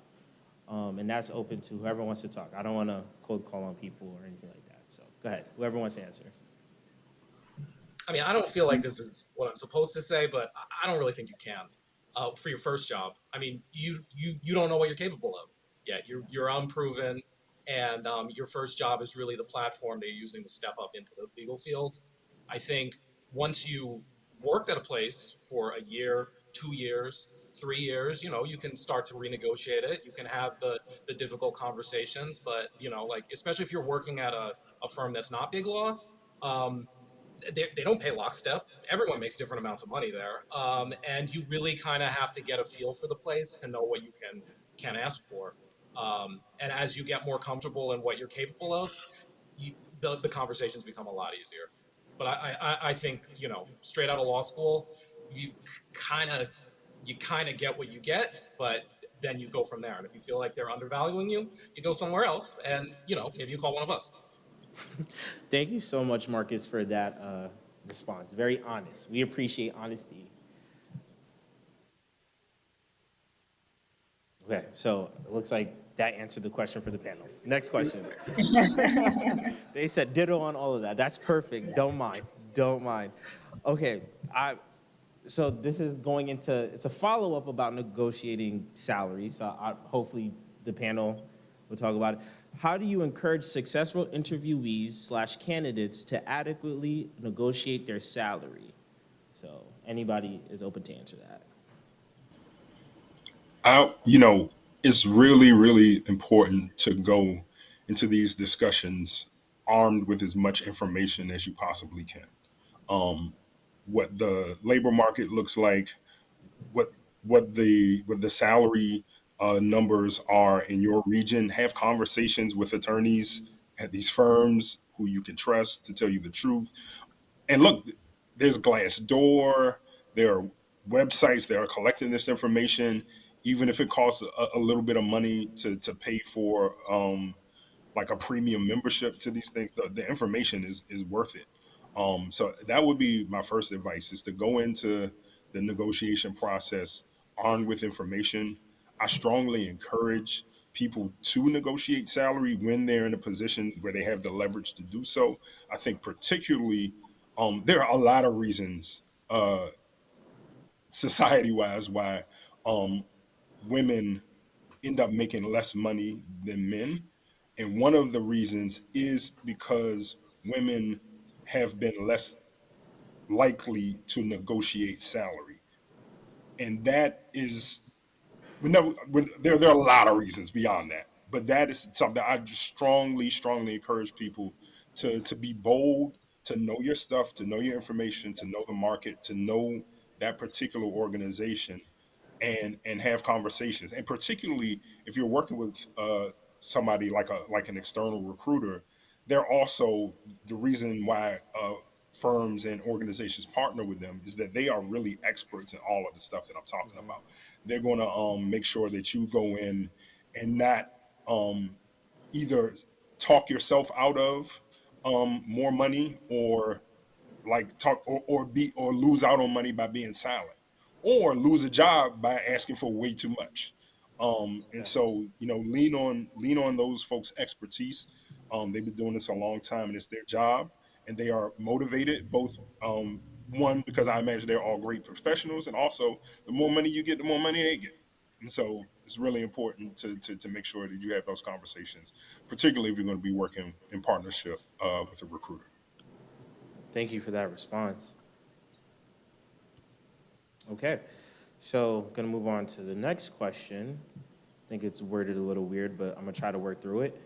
And that's open to whoever wants to talk. I don't want to cold call on people or anything like that. So, go ahead. Whoever wants to answer. I mean, I don't feel like this is what I'm supposed to say, but I don't really think you can for your first job. I mean, you don't know what you're capable of yet. You're unproven, and your first job is really the platform that you're using to step up into the legal field. I think once you worked at a place for a year, 2 years, 3 years, you can start to renegotiate it. You can have the difficult conversations, but like especially if you're working at a firm that's not big law. They don't pay lockstep. Everyone makes different amounts of money there, and you really kind of have to get a feel for the place to know what you can ask for. And as you get more comfortable in what you're capable of, the conversations become a lot easier. But I think straight out of law school, you kind of get what you get, but then you go from there. And if you feel like they're undervaluing you, you go somewhere else, and maybe you call one of us. Thank you so much, Marcus, for that response. Very honest. We appreciate honesty. Okay, so it looks like that answered the question for the panels. Next question. They said ditto on all of that. That's perfect. Don't mind. Okay, so this is going into, it's a follow-up about negotiating salary. So hopefully the panel will talk about it. How do you encourage successful interviewees/candidates to adequately negotiate their salary? So anybody is open to answer that. It's really, really important to go into these discussions armed with as much information as you possibly can. What the labor market looks like, what the salary numbers are in your region. Have conversations with attorneys at these firms who you can trust to tell you the truth. And look, there's Glassdoor, there are websites that are collecting this information, even if it costs a little bit of money to pay for like a premium membership to these things. The information is worth it. So that would be my first advice, is to go into the negotiation process armed with information. I strongly encourage people to negotiate salary when they're in a position where they have the leverage to do so. I think particularly there are a lot of reasons society-wise why um, women end up making less money than men. And one of the reasons is because women have been less likely to negotiate salary. And that is, there are a lot of reasons beyond that. But that is something I just strongly encourage people to be bold, to know your stuff, to know your information, to know the market, to know that particular organization, and have conversations. And particularly if you're working with somebody like an external recruiter, they're also the reason why firms and organizations partner with them is that they are really experts in all of the stuff that I'm talking about. They're going to make sure that you go in and not um, either talk yourself out of more money, or like talk or be or lose out on money by being silent, or lose a job by asking for way too much. And so, lean on those folks' expertise. They've been doing this a long time, and it's their job, and they are motivated. Both one, because I imagine they're all great professionals, and also the more money you get, the more money they get. And so it's really important to make sure that you have those conversations, particularly if you're going to be working in partnership with a recruiter. Thank you for that response. Okay, so going to move on to the next question. I think it's worded a little weird, but I'm going to try to work through it.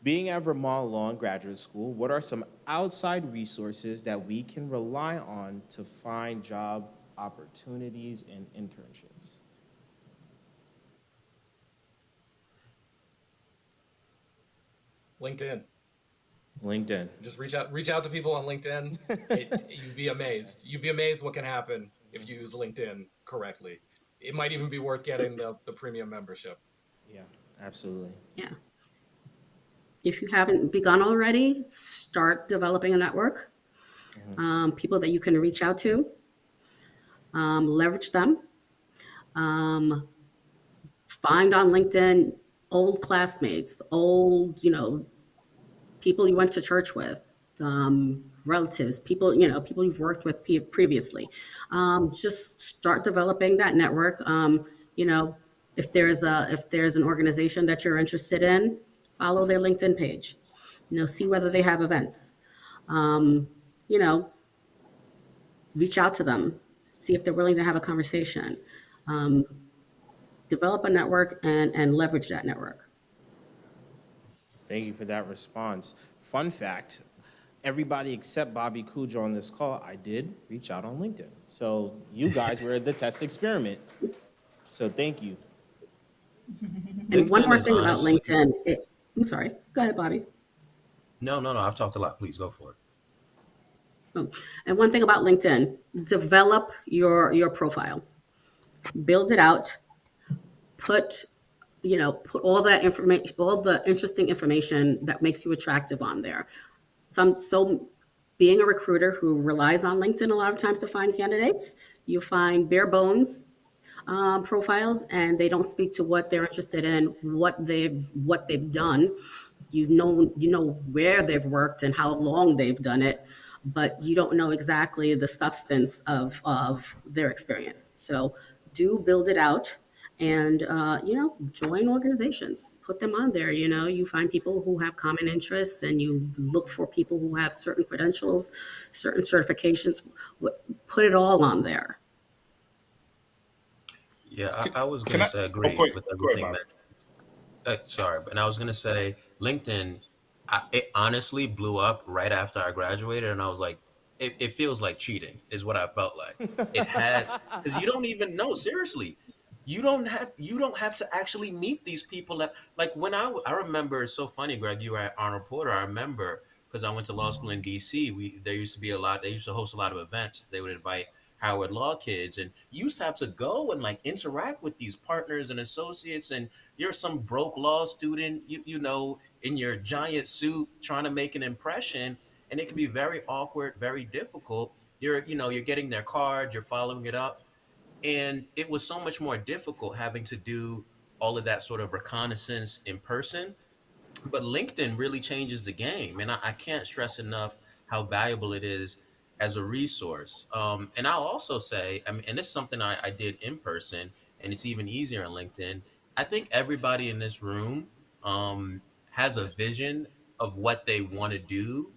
Being at Vermont Law and Graduate School, what are some outside resources that we can rely on to find job opportunities and internships? LinkedIn. Just reach out to people on LinkedIn. You'd be amazed. You'd be amazed what can happen if you use LinkedIn correctly. It might even be worth getting the premium membership. Yeah, absolutely. Yeah. If you haven't begun already, start developing a network. People that you can reach out to, leverage them. Find on LinkedIn old classmates, old, people you went to church with, relatives, people you've worked with previously. Just start developing that network. If there's an organization that you're interested in, follow their LinkedIn page. See whether they have events. Reach out to them, see if they're willing to have a conversation. Develop a network and leverage that network. Thank you for that response. Fun fact, everybody except Bobby Codjoe on this call, I did reach out on LinkedIn. So you guys were the test experiment. So thank you. And one more thing about LinkedIn. I'm sorry. Go ahead, Bobby. No. I've talked a lot. Please go for it. Oh, and one thing about LinkedIn, develop your profile. Build it out. Put all that information, all the interesting information that makes you attractive on there. So being a recruiter who relies on LinkedIn a lot of times to find candidates, you find bare bones profiles, and they don't speak to what they're interested in, what they've done. You know where they've worked and how long they've done it, but you don't know exactly the substance of their experience. So do build it out. And, join organizations, put them on there. You find people who have common interests, and you look for people who have certain credentials, certain certifications, put it all on there. Yeah, I was going to agree with everything that. And I was going to say LinkedIn, it honestly blew up right after I graduated, and I was like, it feels like cheating is what I felt like. It has, because you don't even know, seriously. You don't have to actually meet these people that, like, when I remember, it's so funny, Greg, you were at Arnold Porter. I remember, because I went to law school in DC, they used to host a lot of events. They would invite Howard Law kids, and you used to have to go and like interact with these partners and associates, and you're some broke law student, in your giant suit trying to make an impression, and it can be very awkward, very difficult. You're getting their card, you're following it up. And it was so much more difficult having to do all of that sort of reconnaissance in person. But LinkedIn really changes the game, and I can't stress enough how valuable it is as a resource. And I'll also say, I mean, and this is something I did in person, and it's even easier on LinkedIn. I think everybody in this room has a vision of what they want to do,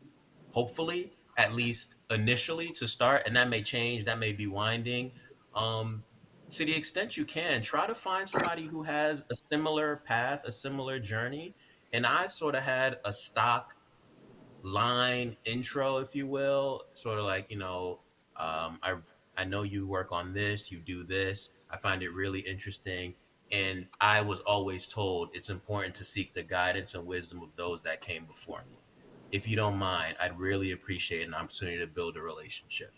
hopefully, at least initially to start, and that may change, that may be winding. Um, to the extent you can, try to find somebody who has a similar path, a similar journey. And I sort of had a stock line intro, if you will, sort of like, I know you work on this, you do this. I find it really interesting. And I was always told it's important to seek the guidance and wisdom of those that came before me. If you don't mind, I'd really appreciate an opportunity to build a relationship.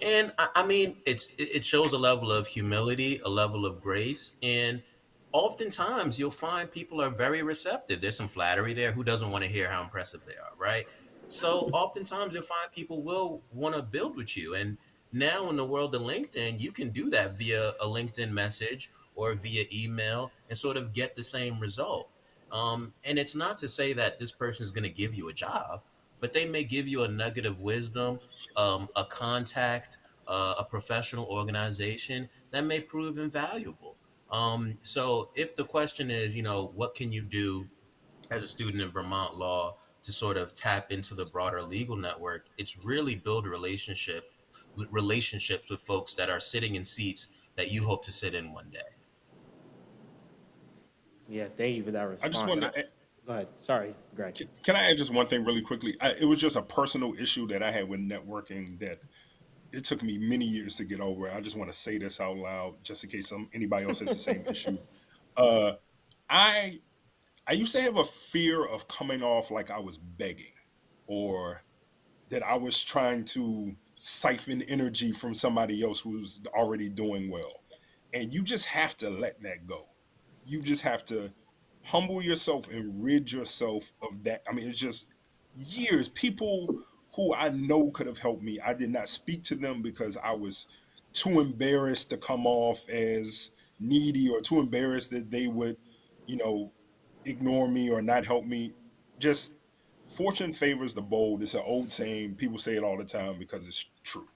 And I mean, it shows a level of humility, a level of grace, and oftentimes you'll find people are very receptive. There's some flattery there. Who doesn't want to hear how impressive they are, right? So oftentimes you'll find people will want to build with you. And now in the world of LinkedIn, you can do that via a LinkedIn message or via email and sort of get the same result. And it's not to say that this person is going to give you a job, but they may give you a nugget of wisdom, a contact, a professional organization that may prove invaluable. So if the question is, what can you do as a student in Vermont law to sort of tap into the broader legal network, it's really build relationships with folks that are sitting in seats that you hope to sit in one day. Yeah, thank you for that response. I just wanted to Go ahead. Sorry, Greg. Can I add just one thing really quickly? It was just a personal issue that I had with networking that it took me many years to get over. I just want to say this out loud, just in case anybody else has the same issue. I used to have a fear of coming off like I was begging, or that I was trying to siphon energy from somebody else who's already doing well. And you just have to let that go. You just have to humble yourself and rid yourself of that. I mean, it's just years. People who I know could have helped me, I did not speak to them because I was too embarrassed to come off as needy, or too embarrassed that they would, ignore me or not help me. Just fortune favors the bold. It's an old saying. People say it all the time because it's true.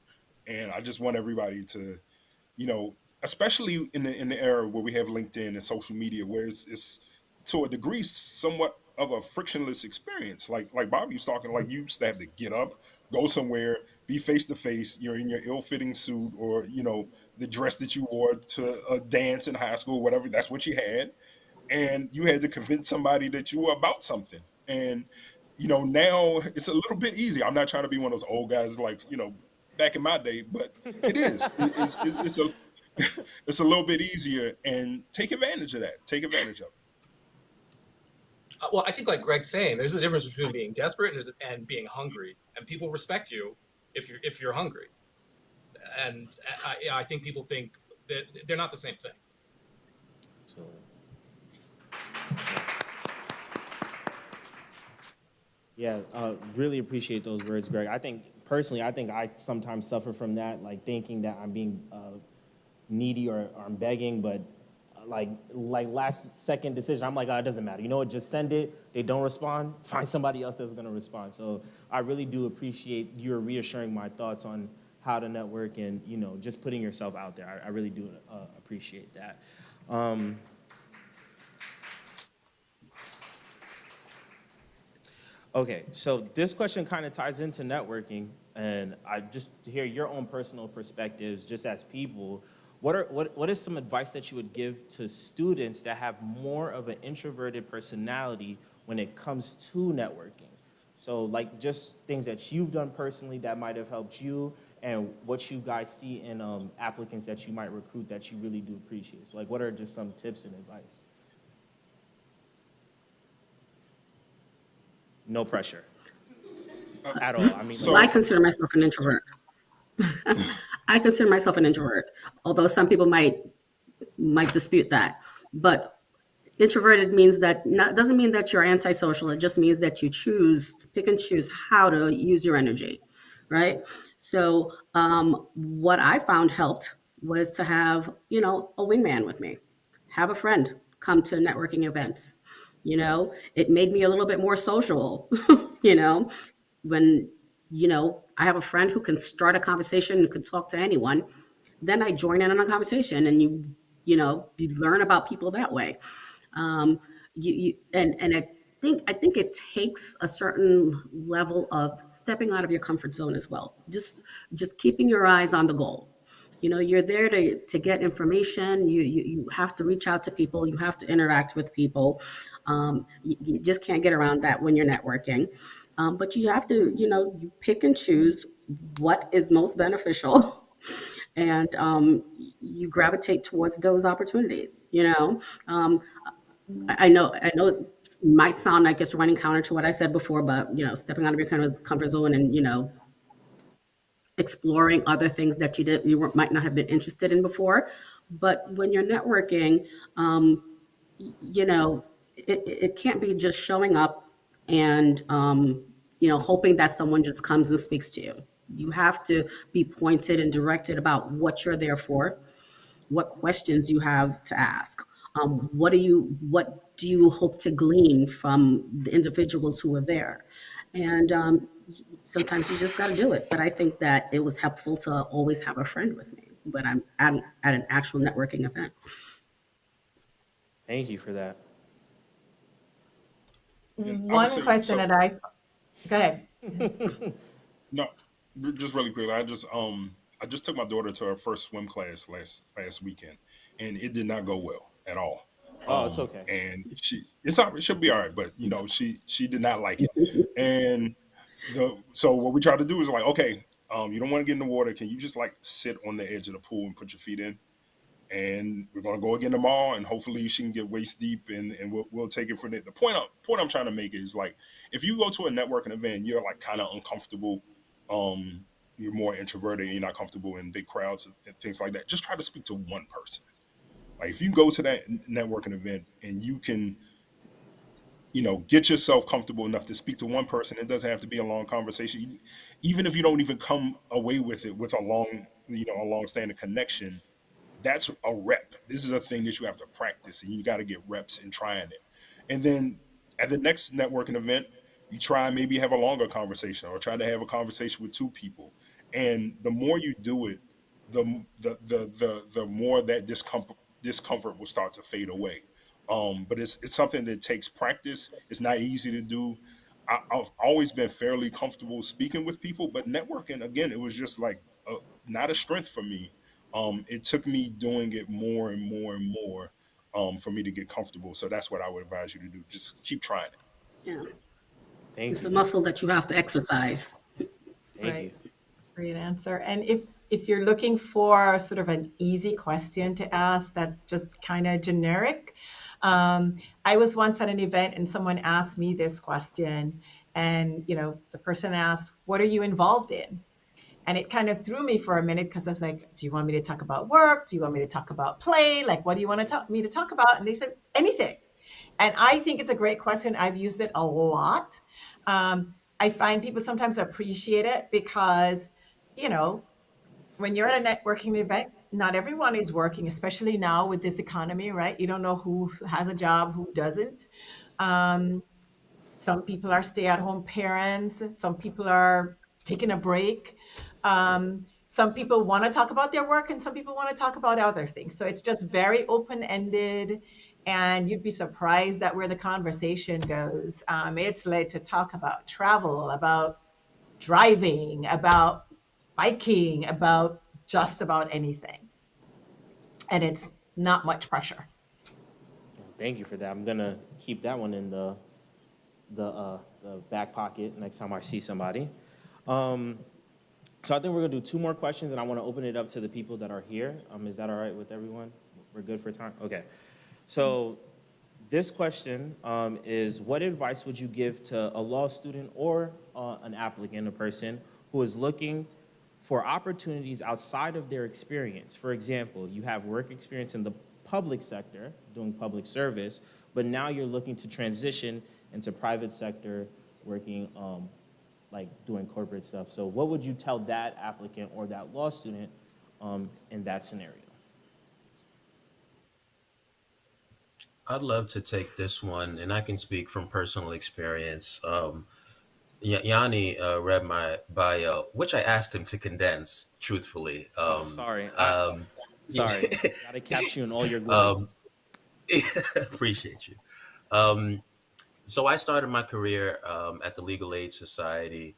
And I just want everybody to, especially in the era where we have LinkedIn and social media, where it's to a degree somewhat of a frictionless experience. Like Bobby was talking, like you used to have to get up, go somewhere, be face to face. You're in your ill-fitting suit, or the dress that you wore to a dance in high school, whatever. That's what you had, and you had to convince somebody that you were about something. And now it's a little bit easier. I'm not trying to be one of those old guys like back in my day, but it is. It's a it's a little bit easier, and take advantage of that. Take advantage of it. Well, I think like Greg's saying, there's a difference between being desperate and being hungry, and people respect you if you're hungry. And I think people think that they're not the same thing. So, yeah, really appreciate those words, Greg. I think I sometimes suffer from that, like thinking that I'm being needy or I'm begging, but like last second decision, I'm like, oh, it doesn't matter. You know what? Just send it. They don't respond. Find somebody else that's going to respond. So I really do appreciate your reassuring my thoughts on how to network and just putting yourself out there. I really do appreciate that. Okay, so this question kind of ties into networking, and I just to hear your own personal perspectives, just as people. What is some advice that you would give to students that have more of an introverted personality when it comes to networking? So like just things that you've done personally that might have helped you, and what you guys see in applicants that you might recruit that you really do appreciate. So like what are just some tips and advice? No pressure at all. I mean, I consider myself an introvert. I consider myself an introvert, although some people might dispute that. But introverted means doesn't mean that you're antisocial. It just means that you pick and choose how to use your energy, right? So what I found helped was to have, a wingman with me, have a friend come to networking events. It made me a little bit more social, when, I have a friend who can start a conversation and can talk to anyone, then I join in on a conversation and you learn about people that way. And I think it takes a certain level of stepping out of your comfort zone as well. Just keeping your eyes on the goal. You're there to get information. You have to reach out to people. You have to interact with people. You just can't get around that when you're networking. But you have to, you pick and choose what is most beneficial, and you gravitate towards those opportunities. I know it might sound like it's running counter to what I said before, but stepping out of your kind of comfort zone and exploring other things that might not have been interested in before. But when you're networking, it can't be just showing up and hoping that someone just comes and speaks to you. You have to be pointed and directed about what you're there for, what questions you have to ask. What do you hope to glean from the individuals who are there? And sometimes you just got to do it. But I think that it was helpful to always have a friend with me when I'm at an actual networking event. Thank you for that. One question that go ahead. No, just really quickly. I just took my daughter to her first swim class last weekend, and it did not go well at all. Oh, it's okay. And she'll be all right, but she did not like it. And so what we tried to do is like, okay, you don't want to get in the water. Can you just like sit on the edge of the pool and put your feet in? And we're gonna go again tomorrow, and hopefully she can get waist deep, and we'll take it from there. The point I'm trying to make is like, if you go to a networking event, you're like kind of uncomfortable. You're more introverted, and you're not comfortable in big crowds and things like that. Just try to speak to one person. Like if you go to that networking event and you can, get yourself comfortable enough to speak to one person, it doesn't have to be a long conversation. Even if you don't even come away with it with a long-standing connection, that's a rep. This is a thing that you have to practice, and you got to get reps in trying it. And then at the next networking event, you try maybe have a longer conversation, or try to have a conversation with two people. And the more you do it, the more that discomfort will start to fade away. But it's something that takes practice. It's not easy to do. I've always been fairly comfortable speaking with people, but networking, again, it was just like not a strength for me. It took me doing it more and more and more for me to get comfortable. So that's what I would advise you to do. Just keep trying it. Yeah. Thank It's you. a muscle that you have to exercise. Thank you. Great answer. And if you're looking for sort of an easy question to ask that's just kind of generic, I was once at an event and someone asked me this question, and the person asked, "What are you involved in?" And it kind of threw me for a minute, because I was like, "Do you want me to talk about work? Do you want me to talk about play? Like, what do you want me to talk about?" And they said, "Anything." And I think it's a great question. I've used it a lot. I find people sometimes appreciate it because, when you're at a networking event, not everyone is working, especially now with this economy, right? You don't know who has a job, who doesn't. Some people are stay-at-home parents. Some people are taking a break. Some people want to talk about their work, and some people want to talk about other things. So it's just very open-ended, and you'd be surprised at where the conversation goes. It's led to talk about travel, about driving, about biking, about just about anything. And it's not much pressure. Thank you for that. I'm gonna keep that one in the back pocket next time I see somebody. So I think we're gonna do 2 more questions, and I want to open it up to the people that are here. Is that all right with everyone? We're good for time? Okay. So this question is, what advice would you give to a law student or an applicant, a person who is looking for opportunities outside of their experience? For example, you have work experience in the public sector, doing public service, but now you're looking to transition into private sector, working like doing corporate stuff. So what would you tell that applicant or that law student in that scenario? I'd love to take this one, and I can speak from personal experience. Yanni read my bio, which I asked him to condense, truthfully. Oh, sorry. Yeah, Sorry. Gotta capture you in all your glory. um, appreciate you. Um, so I started my career at the Legal Aid Society.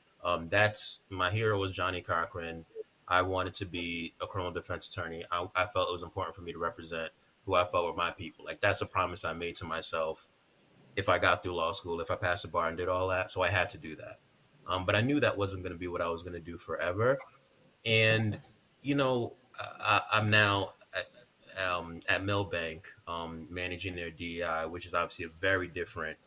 That's my hero was Johnny Cochran. I wanted to be a criminal defense attorney. I felt it was important for me to represent who I felt were my people. Like that's a promise I made to myself if I got through law school, if I passed the bar and did all that. So I had to do that. But I knew that wasn't going to be what I was going to do forever. And, I'm now at Millbank managing their DEI, which is obviously a very different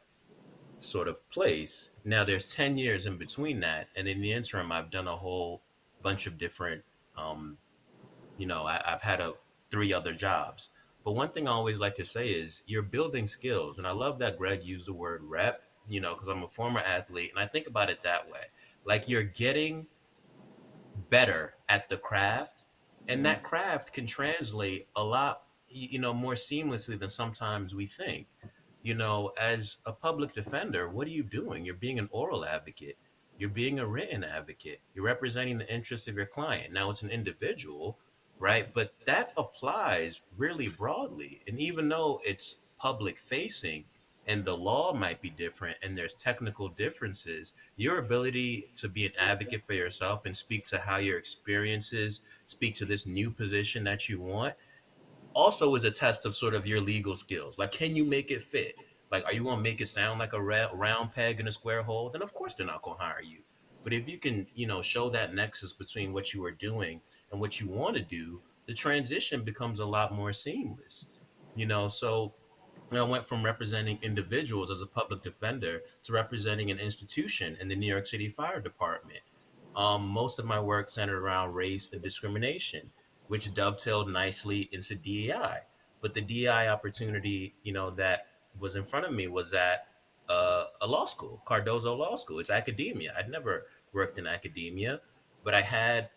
sort of place. Now, there's 10 years in between that. And in the interim, I've done a whole bunch of different, um, I've had three other jobs. But one thing I always like to say is you're building skills. And I love that Greg used the word rep, because I'm a former athlete and I think about it that way. Like you're getting better at the craft, and that craft can translate a lot more seamlessly than sometimes we think. As a public defender, what are you doing? You're being an oral advocate, you're being a written advocate, you're representing the interests of your client. Now it's an individual, right? But that applies really broadly, and even though it's public facing and the law might be different and there's technical differences, your ability to be an advocate for yourself and speak to how your experiences speak to this new position that you want also is a test of sort of your legal skills. Like, can you make it fit? Like, are you going to make it sound like a round peg in a square hole? Then of course they're not going to hire you. But if you can, show that nexus between what you are doing and what you want to do, the transition becomes a lot more seamless. So I went from representing individuals as a public defender to representing an institution in the New York City Fire Department. Most of my work centered around race and discrimination, which dovetailed nicely into DEI. But the DEI opportunity, that was in front of me was at a law school, Cardozo Law School. It's academia. I'd never worked in academia, but I had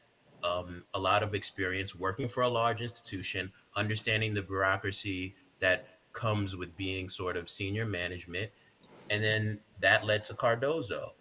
a lot of experience working for a large institution, understanding the bureaucracy that comes with being sort of senior management. And then that led to Cardozo.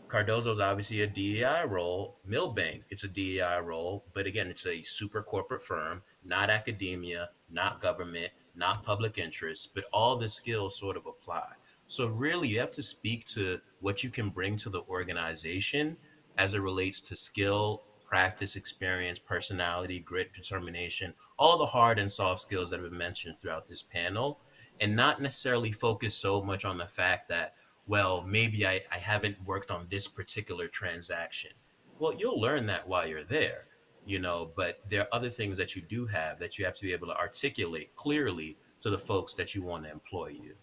Cardozo is obviously a DEI role. Milbank, it's a DEI role, but again, it's a super corporate firm, not academia, not government, not public interest, but all the skills sort of apply. So really, you have to speak to what you can bring to the organization as it relates to skill, practice, experience, personality, grit, determination, all the hard and soft skills that have been mentioned throughout this panel, and not necessarily focus so much on the fact that well, maybe I haven't worked on this particular transaction. Well, you'll learn that while you're there, but there are other things that you do have that you have to be able to articulate clearly to the folks that you want to employ you.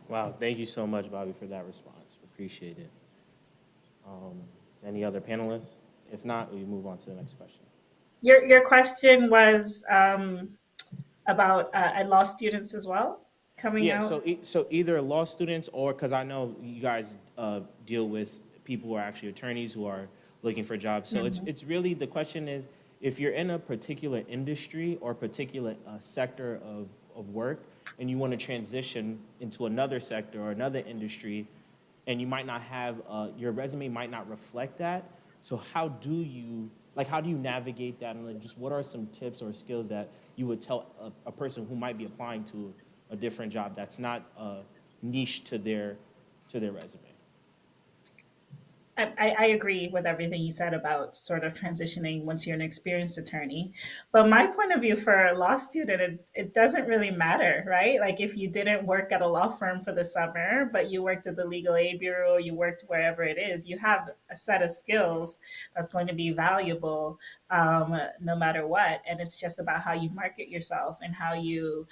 Wow, thank you so much, Bobby, for that response. Appreciate it. Any other panelists? If not, we move on to the next question. Your question was about law students as well coming out. So either law students or because I know you guys deal with people who are actually attorneys who are looking for jobs. So it's really the question is if you're in a particular industry or particular sector of work and you want to transition into another sector or another industry, and you might not have your resume might not reflect that. So how do you navigate that, and just what are some tips or skills that you would tell a person who might be applying to a different job that's not niche to their resume? I agree with everything you said about sort of transitioning once you're an experienced attorney. But my point of view for a law student, it doesn't really matter, right? Like if you didn't work at a law firm for the summer, but you worked at the Legal Aid Bureau, you worked wherever it is, you have a set of skills that's going to be valuable no matter what. And it's just about how you market yourself and how you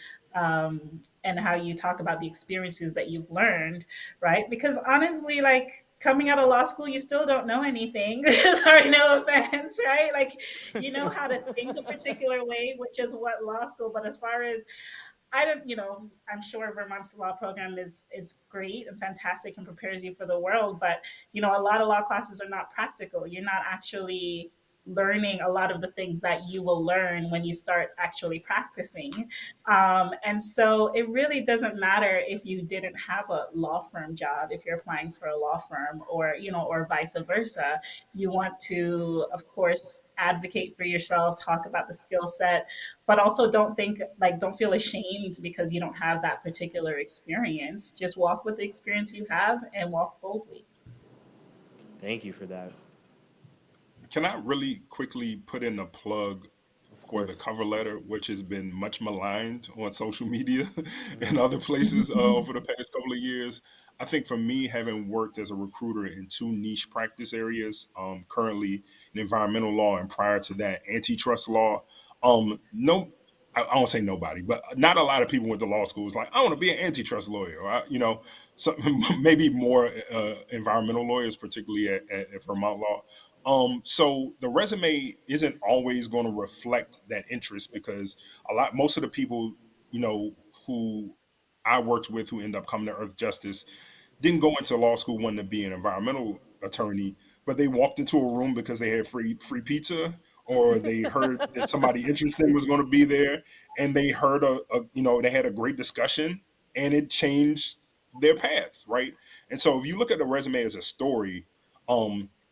talk about the experiences that you've learned, right? Because honestly, like coming out of law school, you still don't know anything. Sorry, no offense, right? Like you know how to think a particular way, which is what law school. But as far as I don't, I'm sure Vermont's law program is great and fantastic and prepares you for the world. But a lot of law classes are not practical. You're not actually learning a lot of the things that you will learn when you start actually practicing. And so it really doesn't matter if you didn't have a law firm job, if you're applying for a law firm, or, or vice versa. You want to, of course, advocate for yourself, talk about the skill set, but also don't feel ashamed because you don't have that particular experience. Just walk with the experience you have and walk boldly. Thank you for that. Can I really quickly put in a plug Of for the course. cover letter, which has been much maligned on social media and other places over the past couple of years? I think for me, having worked as a recruiter in two niche practice areas, currently in environmental law and prior to that, antitrust law, no, I won't say nobody, but not a lot of people went to law school was like, I want to be an antitrust lawyer, or, so maybe more environmental lawyers, particularly at Vermont Law. So the resume isn't always going to reflect that interest because most of the people, who I worked with who end up coming to Earth Justice didn't go into law school wanting to be an environmental attorney, but they walked into a room because they had free pizza, or they heard that somebody interesting was going to be there, and they heard they had a great discussion, and it changed their path, right? And so if you look at the resume as a story,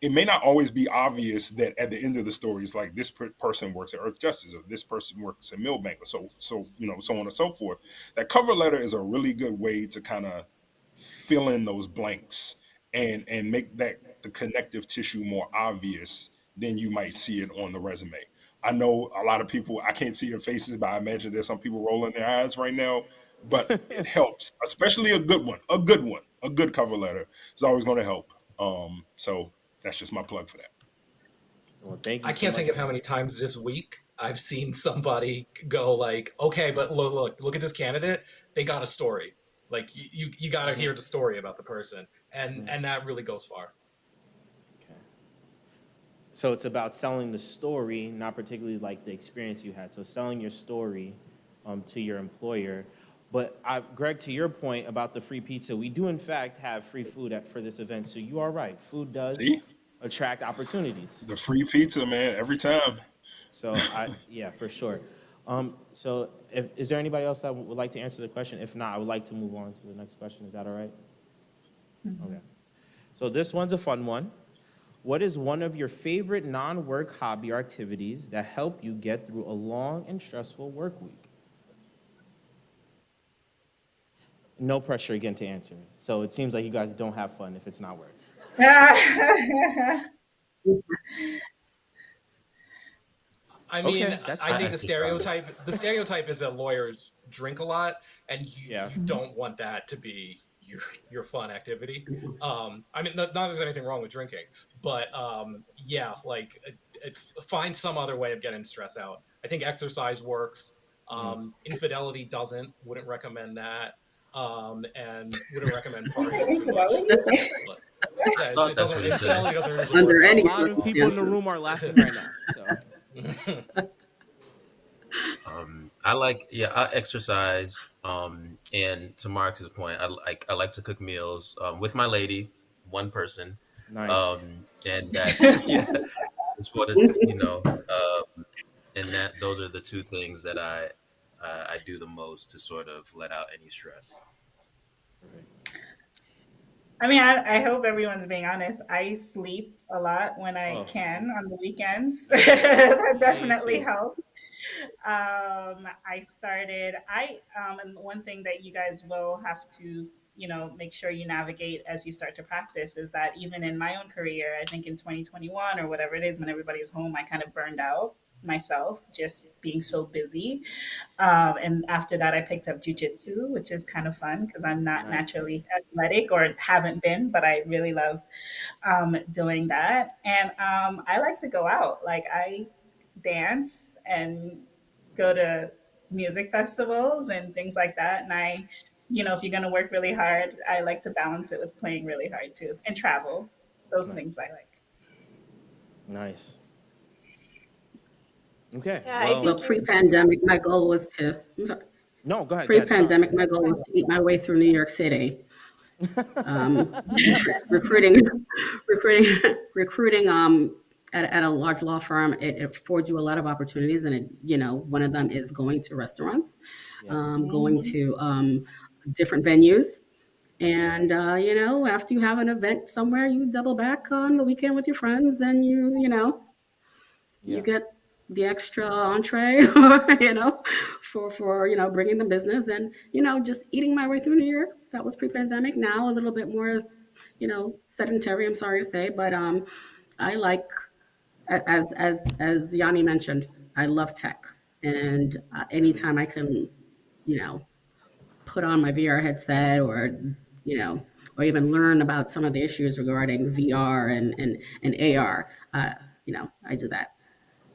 it may not always be obvious that at the end of the story, it's like this person works at Earth Justice, or this person works at Millbank, or so on and so forth. That cover letter is a really good way to kind of fill in those blanks and make that the connective tissue more obvious than you might see it on the resume. I know a lot of people, I can't see your faces, but I imagine there's some people rolling their eyes right now, but it helps, especially a good one, a good cover letter is always going to help. So that's just my plug for that. Well, thank you I so can't much. think of how many times this week I've seen somebody go like, okay, but look at this candidate. They got a story. Like you got to hear the story about the person, and that really goes far. Okay. So it's about selling the story, not particularly like the experience you had. So selling your story to your employer. But Greg, to your point about the free pizza, we do in fact have free food for this event. So you are right. Food does See? attract opportunities. The free pizza, man, every time. So yeah, for sure. So is there anybody else that would like to answer the question? If not, I would like to move on to the next question. Is that all right? Okay. So this one's a fun one. What is one of your favorite non-work hobby or activities that help you get through a long and stressful work week? No pressure again to answer. So it seems like you guys don't have fun if it's not work. I mean, Okay, that's I fine. think the stereotype is that lawyers drink a lot, and you don't want that to be your fun activity. I mean, not that there's anything wrong with drinking, but yeah, like find some other way of getting stress out. I think exercise works. Infidelity doesn't. Wouldn't recommend that. And wouldn't recommend partying too much. But, yeah, Thought that's what he said. infidelity doesn't usually Under work. any A lot of people in the room are laughing right now. So I exercise. And to Marcus's point, I like to cook meals with my lady, one person. nice. And that's it's what and those are the two things that I do the most to sort of let out any stress. I mean, I hope everyone's being honest. I sleep a lot when I Oh, can on the weekends. That definitely too. helps. And one thing that you guys will have to, make sure you navigate as you start to practice is that even in my own career, I think in 2021 or whatever it is, when everybody's home, I kind of burned out myself just being so busy. And after that, I picked up jujitsu, which is kind of fun because I'm not Nice. naturally athletic or haven't been, but I really love doing that. And I like to go out. Like I dance and go to music festivals and things like that. And if you're going to work really hard, I like to balance it with playing really hard too and travel. Those Nice. things I like. Nice. Okay. Yeah, I Well, Well, think you're pre-pandemic, my goal was to, I'm sorry, no, go ahead. Go ahead. Sorry. pre-pandemic, my goal was to eat my way through New York City. Um, recruiting, recruiting at a large law firm, it affords you a lot of opportunities, and one of them is going to restaurants, Yeah. going to different venues, and after you have an event somewhere, you double back on the weekend with your friends, and you Yeah. get the extra entree, for bringing the business, and just eating my way through New York. That was pre-pandemic. Now a little bit more, sedentary. I'm sorry to say, but I like, as Yanni mentioned, I love tech, and anytime I can, you know, put on my VR headset, you know, or even learn about some of the issues regarding VR and AR, I do that.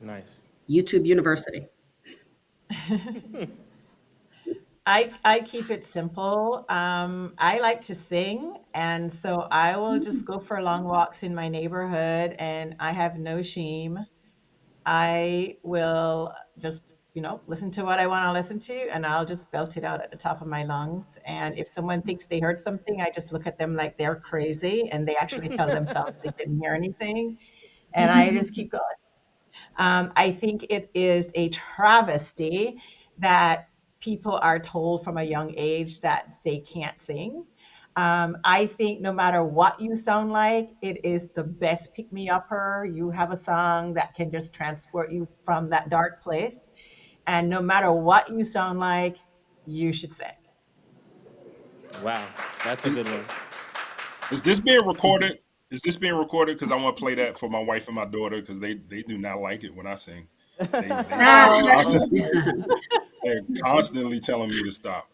Nice. YouTube University. I keep it simple. I like to sing, and so I will just go for long walks in my neighborhood, and I have no shame. I will just, listen to what I want to listen to, and I'll just belt it out at the top of my lungs. And if someone thinks they heard something, I just look at them like they're crazy, and they actually tell themselves they didn't hear anything, and I just keep going. I think it is a travesty that people are told from a young age that they can't sing. I think no matter what you sound like, it is the best pick me upper. You have a song that can just transport you from that dark place. And no matter what you sound like, you should sing. Wow, that's a good one. Is this being recorded? Is this being recorded? Because I want to play that for my wife and my daughter because they do not like it when I sing. Oh, They're constantly telling me to stop.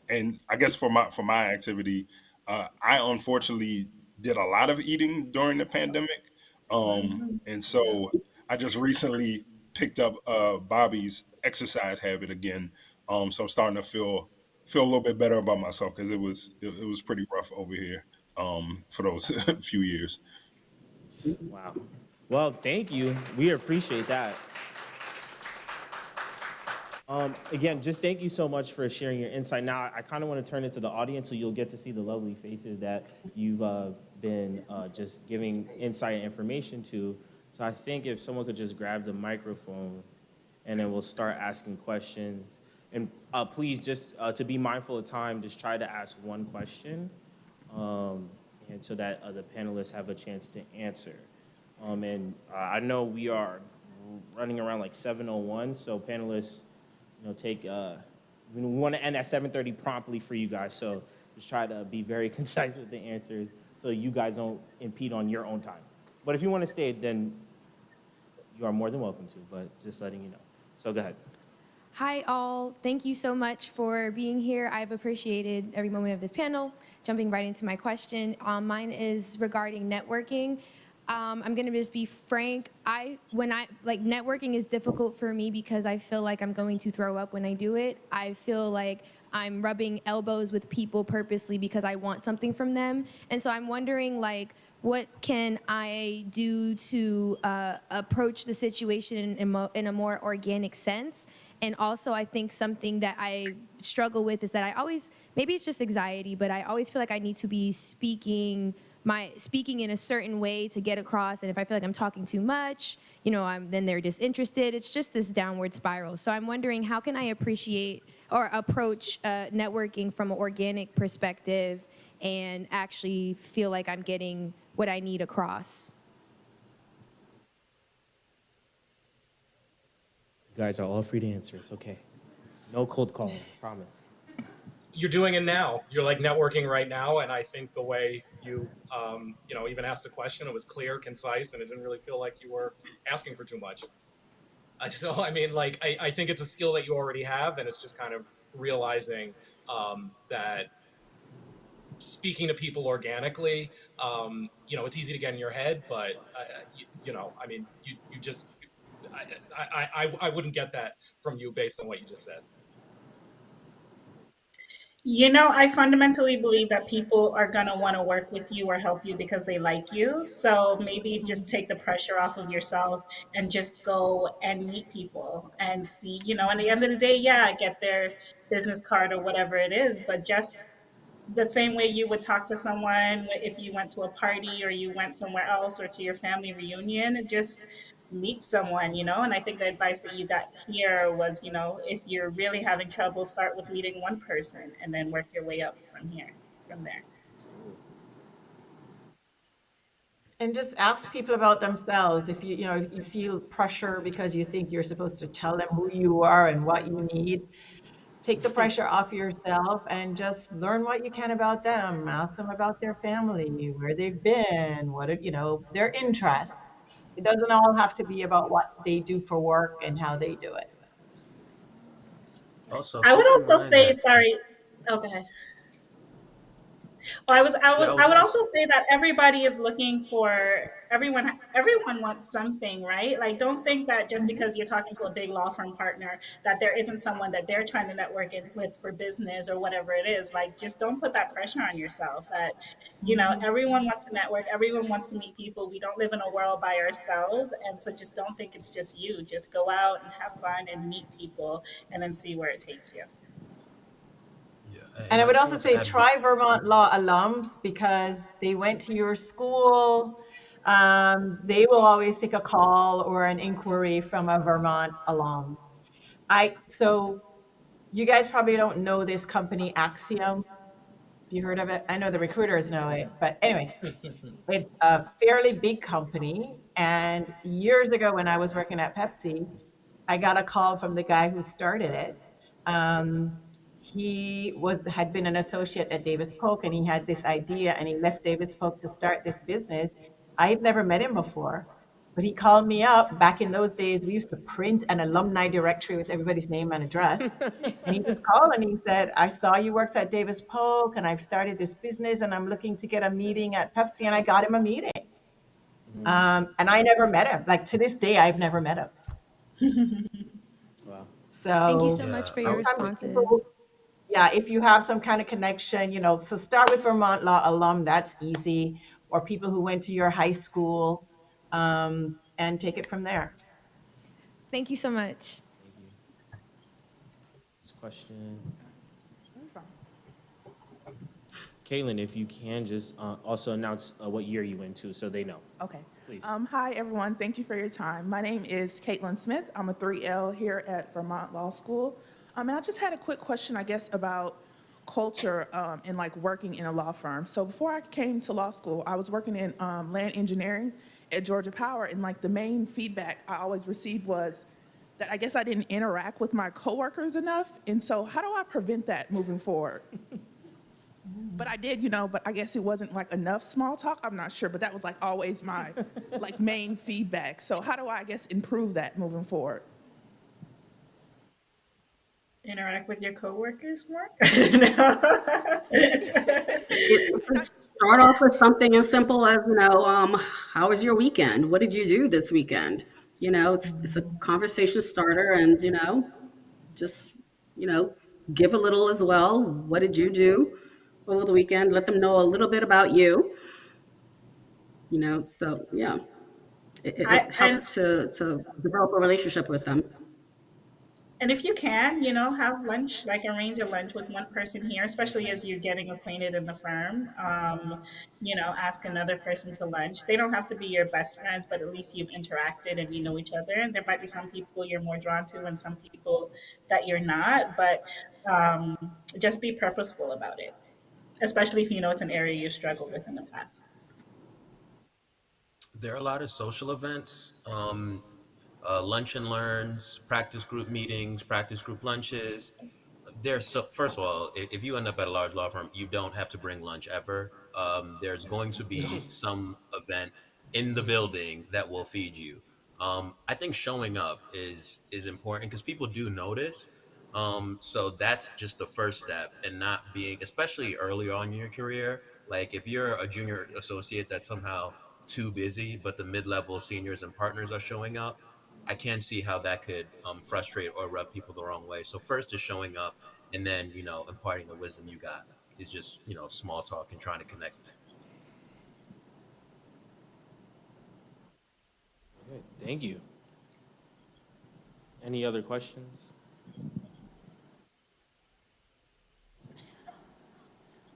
And I guess for my activity, I unfortunately did a lot of eating during the pandemic, and so I just recently picked up Bobby's exercise habit again. So I'm starting to feel a little bit better about myself because it was pretty rough over here for those few years. Wow. Well, thank you. We appreciate that. Again, just thank you so much for sharing your insight. Now, I kind of want to turn it to the audience so you'll get to see the lovely faces that you've been just giving insight and information to. So I think if someone could just grab the microphone and then we'll start asking questions. And please, just to be mindful of time, just try to ask one question and so that the panelists have a chance to answer. And I know we are running around like 7:01, so panelists, take, we want to end at 7:30 promptly for you guys, so just try to be very concise with the answers so you guys don't impede on your own time. But if you want to stay, then you are more than welcome to, but just letting you know. So go ahead. Hi, all. Thank you so much for being here. I've appreciated every moment of this panel. Jumping right into my question, mine is regarding networking. I'm gonna just be frank. Networking is difficult for me because I feel like I'm going to throw up when I do it. I feel like I'm rubbing elbows with people purposely because I want something from them. And so I'm wondering, what can I do to approach the situation in a more organic sense? And also, I think something that I struggle with is that I always, maybe it's just anxiety, but I always feel like I need to be speaking in a certain way to get across. And if I feel like I'm talking too much, then they're disinterested. It's just this downward spiral. So I'm wondering, how can I appreciate or approach networking from an organic perspective and actually feel like I'm getting what I need across? You guys are all free to answer. It's okay. No cold calling, I promise. You're doing it now. You're networking right now, and I think the way you even asked the question, it was clear, concise, and it didn't really feel like you were asking for too much. So I think it's a skill that you already have, and it's just kind of realizing that speaking to people organically, it's easy to get in your head, but I wouldn't get that from you based on what you just said. I fundamentally believe that people are going to want to work with you or help you because they like you. So maybe just take the pressure off of yourself and just go and meet people and see, at the end of the day, yeah, get their business card or whatever it is, but just the same way you would talk to someone if you went to a party or you went somewhere else or to your family reunion, just meet someone, And I think the advice that you got here was, if you're really having trouble, start with meeting one person and then work your way up from there. And just ask people about themselves. If if you feel pressure because you think you're supposed to tell them who you are and what you need, take the pressure off yourself and just learn what you can about them. Ask them about their family, where they've been, their interests. It doesn't all have to be about what they do for work and how they do it. Also, I would keep in also mind say, that sorry. Oh, go ahead. Well, yeah, I was I would gonna also say that everybody is looking for everyone wants something, right? Like, don't think that just because you're talking to a big law firm partner that there isn't someone that they're trying to network in with for business or whatever it is. Like, just don't put that pressure on yourself. That everyone wants to network, everyone wants to meet people. We don't live in a world by ourselves, and so just don't think it's just you. Just go out and have fun and meet people, and then see where it takes you. yeah, And and I I would just also wanted to say add. try Vermont Law alums because they went to your school. They will always take a call or an inquiry from a Vermont alum. So you guys probably don't know this company Axiom. Have you heard of it? I know the recruiters know it, but anyway, it's a fairly big company. And years ago when I was working at Pepsi, I got a call from the guy who started it. He had been an associate at Davis Polk and he had this idea and he left Davis Polk to start this business. I had never met him before, but he called me up. Back in those days, we used to print an alumni directory with everybody's name and address. And he just called and he said, I saw you worked at Davis Polk and I've started this business and I'm looking to get a meeting at Pepsi. And I got him a meeting. And I never met him. Like to this day, I've never met him. Wow. Thank you So so much Yeah, for your sometimes responses. yeah, if you have some kind of connection, so start with Vermont Law alum, that's easy, or people who went to your high school, and take it from there. Thank you so much. Thank you. This question. Caitlin, if you can just also announce what year you went to so they know. Okay. Please. Hi, everyone. Thank you for your time. My name is Caitlin Smith. I'm a 3L here at Vermont Law School. And I just had a quick question, I guess, about culture and like working in a law firm. So before I came to law school, I was working in land engineering at Georgia Power. And like the main feedback I always received was that I guess I didn't interact with my coworkers enough. And so how do I prevent that moving forward? But I did, but I guess it wasn't like enough small talk. I'm not sure, but that was like always my like main feedback. So how do I guess, improve that moving forward? Interact with your coworkers more. Start off with something as simple as, how was your weekend? What did you do this weekend? It's a conversation starter and, just, give a little as well. What did you do over the weekend? Let them know a little bit about you. So yeah, it And helps to develop a relationship with them. if you can, have lunch, like arrange a lunch with one person here, especially as you're getting acquainted in the firm. Ask another person to lunch. They don't have to be your best friends, but at least you've interacted and you know each other. And there might be some people you're more drawn to and some people that you're not, but just be purposeful about it, especially if you know it's an area you struggled with in the past. there are a lot of social events, lunch and learns, practice group meetings, practice group lunches. There's so first of all, if you end up at a large law firm, you don't have to bring lunch ever. There's going to be some event in the building that will feed you. I think showing up is important because people do notice. So that's just the first step, and not being, especially early on in your career. Like if you're a junior associate that's somehow too busy, but the mid-level seniors and partners are showing up, I can see how that could frustrate or rub people the wrong way. So first is showing up, and then imparting the wisdom you got is just small talk and trying to connect. Okay, thank you. Any other questions?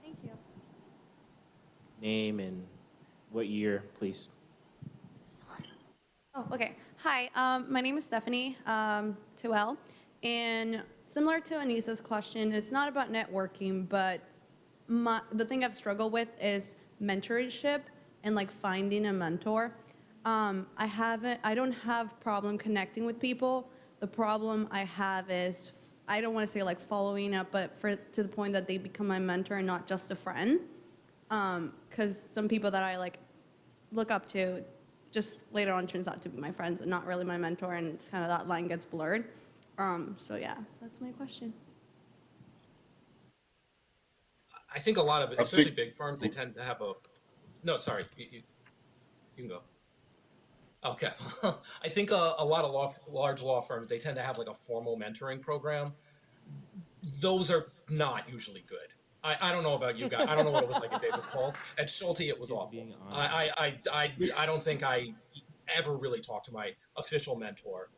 Thank you. name and what year, please. Oh, okay. Hi, my name is Stephanie, 2L. And similar to Anissa's question, it's not about networking, but the thing I've struggled with is mentorship and like finding a mentor. I don't have problem connecting with people. The problem I have is, I don't want to say like following up, but to the point that they become my mentor and not just a friend. Because some people that I like look up to just later on turns out to be my friends and not really my mentor, and it's kind of that line gets blurred. So yeah, that's my question. I think a lot of, especially big firms, they tend to have a. No, sorry, you can go. Okay, I think a lot of large law firms, they tend to have like a formal mentoring program. Those are not usually good. I don't know about you guys. I don't know what it was like at DavisPaul. At Schulte, it was awful. I don't think I ever really talked to my official mentor.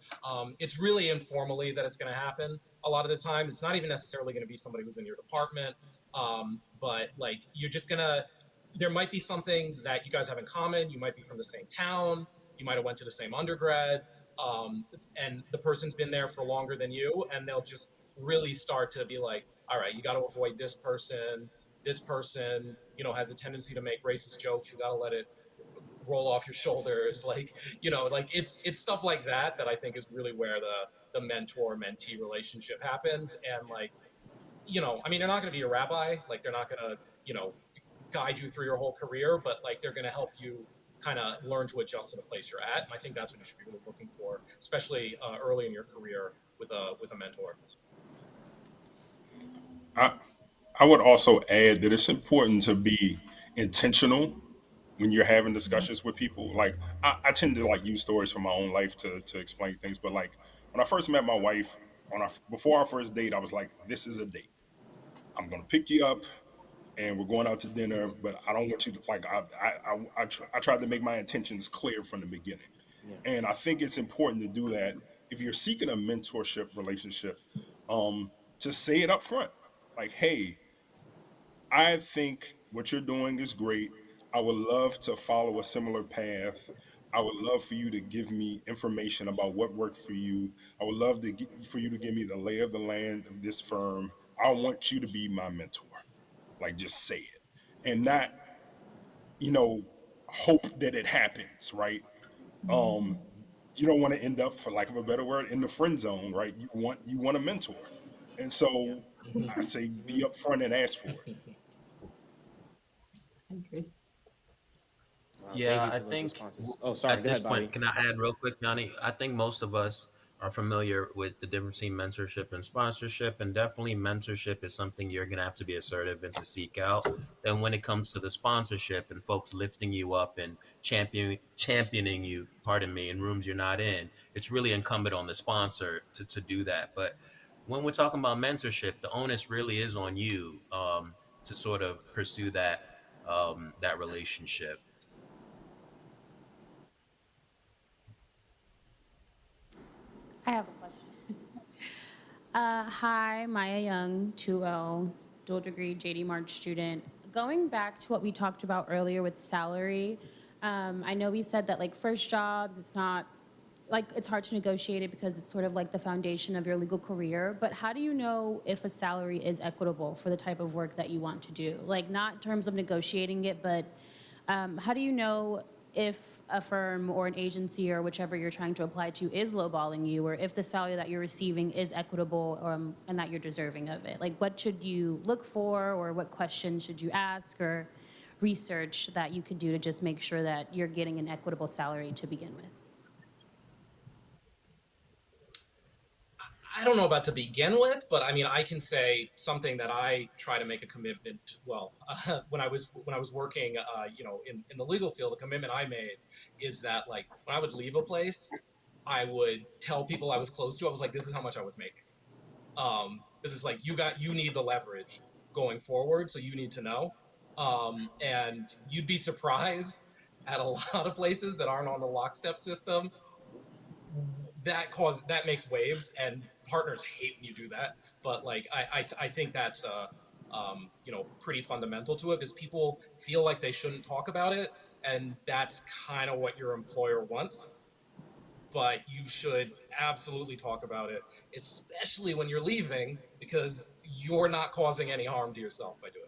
It's really informally that it's going to happen. A lot of the time, it's not even necessarily going to be somebody who's in your department, but like you're just gonna. There might be something that you guys have in common. You might be from the same town. You might have went to the same undergrad, and the person's been there for longer than you, and they'll just really start to be like, all right, you got to avoid this person. This person, has a tendency to make racist jokes. You got to let it roll off your shoulders. Like, like it's stuff like that I think is really where the mentor-mentee relationship happens. And like, I mean, they're not going to be a rabbi. Like, they're not going to, guide you through your whole career, but like they're going to help you kind of learn to adjust to the place you're at. And I think that's what you should be really looking for, especially early in your career with a mentor. I would also add that it's important to be intentional when you're having discussions with people. Like I tend to like use stories from my own life to explain things. But like when I first met my wife, before our first date, I was like, this is a date. I'm gonna pick you up and we're going out to dinner, but I don't want you to like. I tried to make my intentions clear from the beginning, and I think it's important to do that if you're seeking a mentorship relationship. To say it up front, like, hey, I think what you're doing is great. I would love to follow a similar path. I would love for you to give me information about what worked for you. I would love for you to give me the lay of the land of this firm. I want you to be my mentor. Like, just say it, and not, hope that it happens, right? You don't want to end up, for lack of a better word, in the friend zone, right? You want a mentor, and so I say be upfront and ask for it. Yeah, I think Sorry. at Go this ahead, Bobby. point, can I add real quick, Yanni? I think most of us are familiar with the difference between mentorship and sponsorship, and definitely mentorship is something you're going to have to be assertive and to seek out. And when it comes to the sponsorship and folks lifting you up and championing you, pardon me, in rooms you're not in, it's really incumbent on the sponsor to do that. But when we're talking about mentorship, the onus really is on you to sort of pursue that relationship. I have a question. Hi, Maya Young, 2L, dual degree JD March student. Going back to what we talked about earlier with salary, I know we said that like first jobs, it's not like it's hard to negotiate it because it's sort of like the foundation of your legal career. But how do you know if a salary is equitable for the type of work that you want to do? Like not in terms of negotiating it, but how do you know if a firm or an agency or whichever you're trying to apply to is lowballing you, or if the salary that you're receiving is equitable and that you're deserving of it? Like what should you look for, or what questions should you ask or research that you could do to just make sure that you're getting an equitable salary to begin with? I don't know about to begin with, but I mean, I can say something that I try to make a commitment. Well, when I was working, in the legal field, the commitment I made is that like when I would leave a place, I would tell people I was close to. I was like, this is how much I was making. This is like you need the leverage going forward, so you need to know. And you'd be surprised at a lot of places that aren't on the lockstep system. That makes waves, and partners hate when you do that. But like I think that's pretty fundamental to it, because people feel like they shouldn't talk about it, and that's kind of what your employer wants. But you should absolutely talk about it, especially when you're leaving, because you're not causing any harm to yourself by doing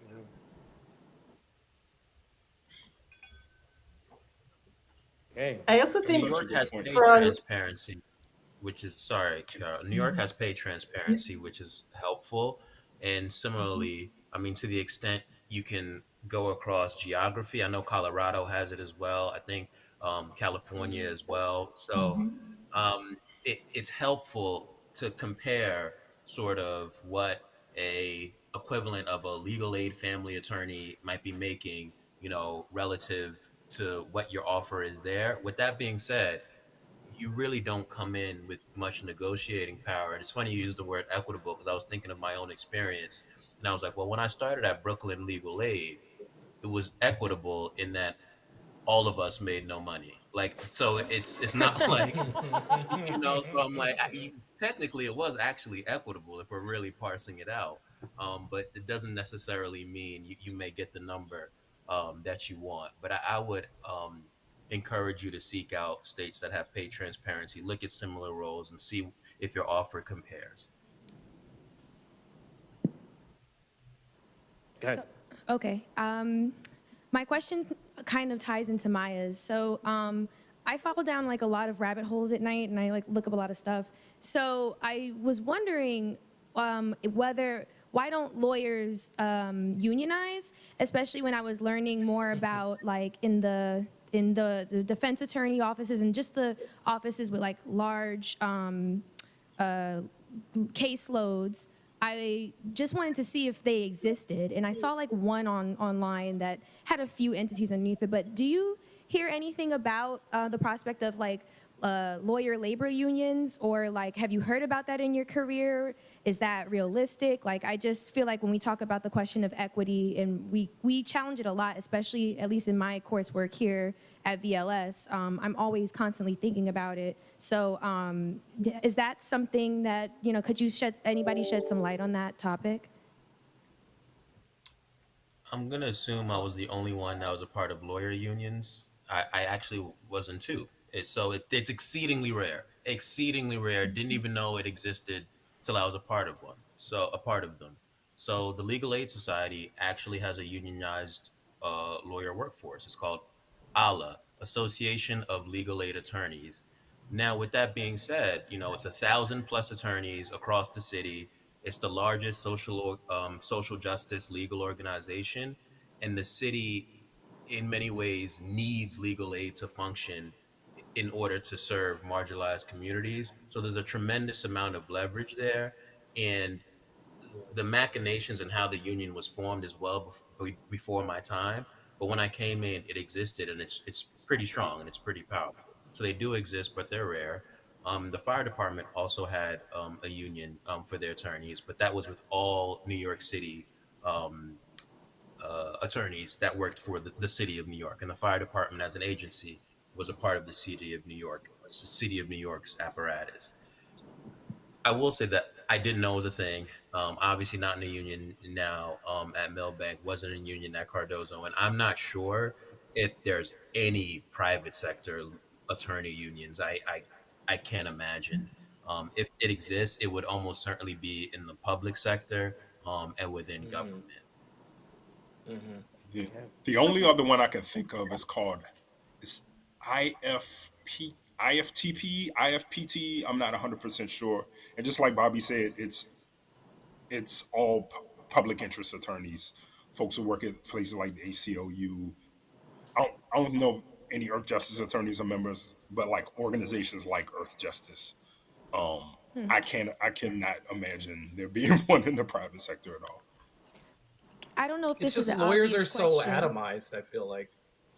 that. Okay. I also That's New think such a York good has point. paid for transparency, which is sorry, Carol. New York has paid transparency, which is helpful. And similarly, I mean, to the extent you can go across geography, I know Colorado has it as well. I think California as well. So it's helpful to compare sort of what a equivalent of a legal aid family attorney might be making, relative to what your offer is there. With that being said, you really don't come in with much negotiating power. And it's funny you use the word equitable, because I was thinking of my own experience. And I was like, well, when I started at Brooklyn Legal Aid, it was equitable in that all of us made no money. Like, so it's not like, so I'm like, technically it was actually equitable if we're really parsing it out. But it doesn't necessarily mean you may get the number that you want. But I would encourage you to seek out states that have paid transparency, look at similar roles, and see if your offer compares. Go ahead. Okay. My question kind of ties into Maya's. So I fall down like a lot of rabbit holes at night, and I like look up a lot of stuff. So I was wondering why don't lawyers unionize, especially when I was learning more about like in the defense attorney offices and just the offices with like large caseloads. I just wanted to see if they existed, and I saw like one online that had a few entities underneath it. But do you hear anything about the prospect of like lawyer labor unions, or like have you heard about that in your career? Is that realistic? Like, I just feel like when we talk about the question of equity, and we challenge it a lot, especially at least in my coursework here at VLS, I'm always constantly thinking about it. So is that something that, could you anybody shed some light on that topic? I'm gonna assume I was the only one that was a part of lawyer unions. I actually wasn't too. It's exceedingly rare. Exceedingly rare. Didn't even know it existed till I was a part of one. So a part of them. So the Legal Aid Society actually has a unionized lawyer workforce. It's called ALA, Association of Legal Aid Attorneys. Now, with that being said, it's 1,000+ attorneys across the city. It's the largest social justice legal organization, and the city, in many ways, needs legal aid to function in order to serve marginalized communities. So there's a tremendous amount of leverage there, and the machinations and how the union was formed as well before my time. But when I came in, it existed, and it's pretty strong and it's pretty powerful. So they do exist, but they're rare. The fire department also had a union for their attorneys, but that was with all New York City um, attorneys that worked for the city of New York. And the fire department, as an agency, was a part of the city of New York, city of New York's apparatus. I will say that I didn't know it was a thing. Obviously, not in a union now at Millbank, wasn't in a union at Cardozo, and I'm not sure if there's any private sector attorney unions. I can't imagine. If it exists, it would almost certainly be in the public sector and within government. The only other one I can think of is called it's IFTP, I'm not 100% sure. And just like Bobby said, it's all public interest attorneys, folks who work at places like the ACLU. I don't know if any Earth Justice attorneys are members, but like organizations like Earth Justice. I cannot imagine there being one in the private sector at all. I don't know if It's this is just an lawyers obvious are so question. atomized, I feel like.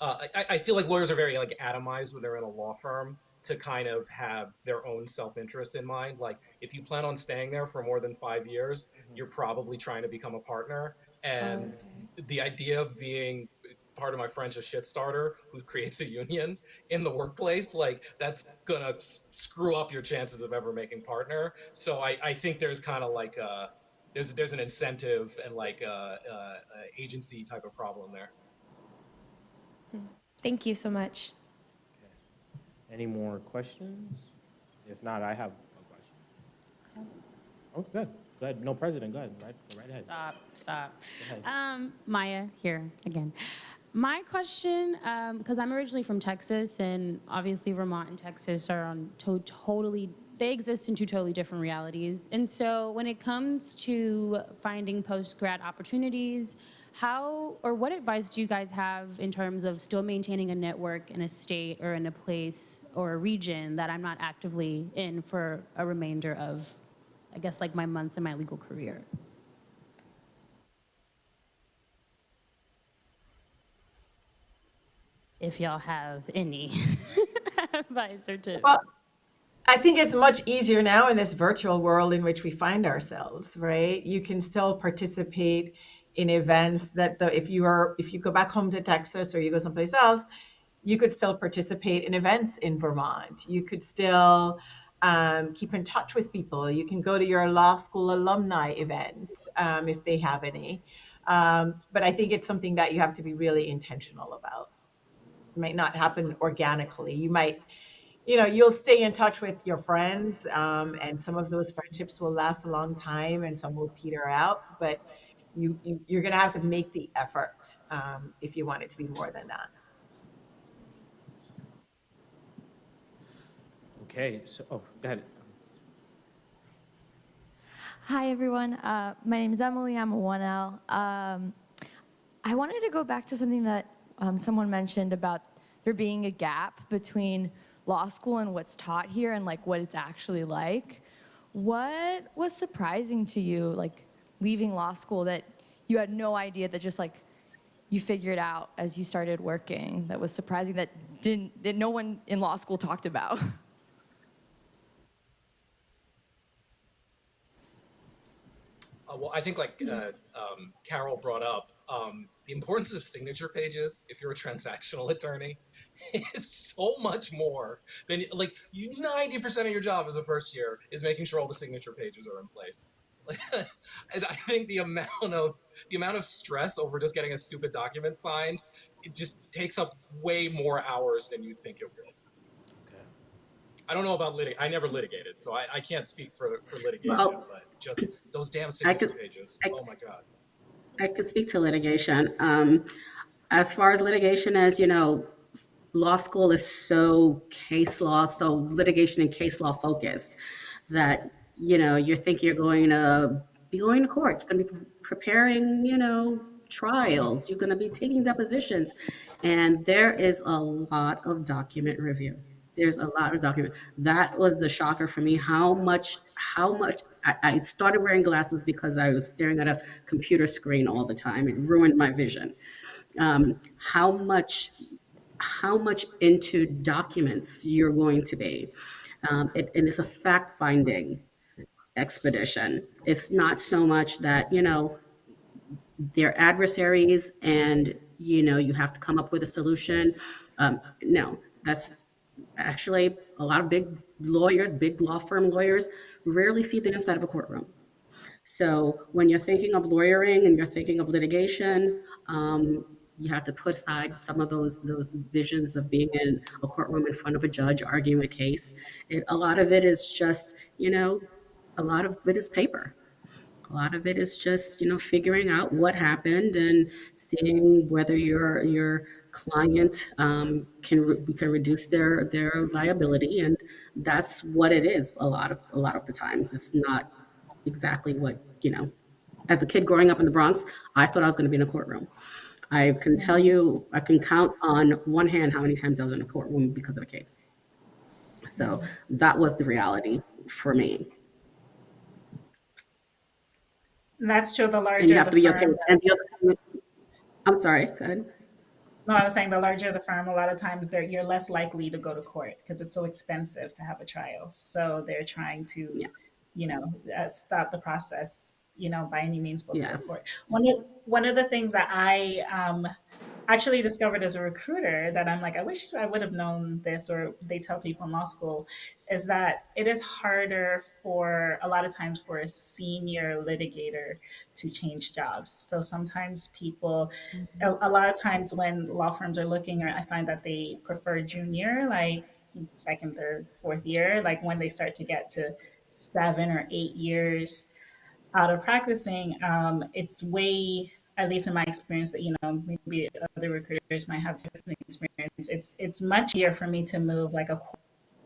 I feel like lawyers are very like atomized when they're in a law firm, to kind of have their own self-interest in mind. Like, if you plan on staying there for more than 5 years, you're probably trying to become a partner. And the idea of being, part of my French, a shit starter who creates a union in the workplace, like, that's gonna screw up your chances of ever making partner. So I think there's kind of like there's an incentive and like agency type of problem there. Thank you so much. Any more questions? If not, I have a question. Oh, good. Go ahead. No, President, go ahead. Go right ahead. Stop. Go ahead. Maya here again. My question, because I'm originally from Texas, and obviously Vermont and Texas are on totally, they exist in two totally different realities. And so when it comes to finding post-grad opportunities, how or what advice do you guys have in terms of still maintaining a network in a state or in a place or a region that I'm not actively in for a remainder of, I guess, like my months in my legal career? If y'all have any advice or tips. Well, I think it's much easier now in this virtual world in which we find ourselves, right? You can still participate in events that if you go back home to Texas or you go someplace else, you could still participate in events in Vermont. You could still keep in touch with people. You can go to your law school alumni events if they have any. But I think it's something that you have to be really intentional about. It might not happen organically. You might, you'll stay in touch with your friends, and some of those friendships will last a long time and some will peter out, but you're going to have to make the effort if you want it to be more than that. Okay, so, go ahead. Hi, everyone. My name is Emily. I'm a 1L. I wanted to go back to something that someone mentioned about there being a gap between law school and what's taught here and like what it's actually like. What was surprising to you, like leaving law school, that you had no idea, that just like you figured out as you started working, that was surprising, that no one in law school talked about? Well, I think like Carol brought up, the importance of signature pages if you're a transactional attorney is so much more than, like, 90% of your job as a first year is making sure all the signature pages are in place. I think the amount of stress over just getting a stupid document signed, it just takes up way more hours than you'd think it would. I don't know about I never litigated, so I can't speak for litigation, but just those damn signature pages. Oh my God. I could speak to litigation. As far as litigation, as law school is so case law, so litigation and case law focused, that you think you're going to be going to court, you're going to be preparing, trials, you're going to be taking depositions, and there is a lot of document review. There's a lot of document. That was the shocker for me. How much I started wearing glasses because I was staring at a computer screen all the time. It ruined my vision. How much into documents you're going to be. And it's a fact-finding expedition. It's not so much that, they're adversaries and, you have to come up with a solution. No, that's actually a lot of big lawyers, big law firm lawyers rarely see the inside of a courtroom. So when you're thinking of lawyering and you're thinking of litigation, you have to put aside some of those visions of being in a courtroom in front of a judge arguing a case. A lot of it is just, a lot of it is paper. A lot of it is just, figuring out what happened and seeing whether your client can reduce their liability, and that's what it is. A lot of the times, it's not exactly what As a kid growing up in the Bronx, I thought I was going to be in a courtroom. I can tell you, I can count on one hand how many times I was in a courtroom because of a case. So that was the reality for me. And that's true. The larger And you have to the be firm, okay. And the other thing is, I'm sorry, go ahead. No, I was saying the larger the firm, a lot of times you're less likely to go to court because it's so expensive to have a trial. So they're trying to, stop the process, by any means before Yes. court. One of the things that actually discovered as a recruiter that I'm like, I wish I would have known this, or they tell people in law school, is that it is harder for a lot of times for a senior litigator to change jobs. So sometimes people, a lot of times when law firms are looking, or I find that they prefer junior, like second, third, fourth year, like when they start to get to 7 or 8 years out of practicing, it's way, at least in my experience, that maybe other recruiters might have different experience. It's much easier for me to move like a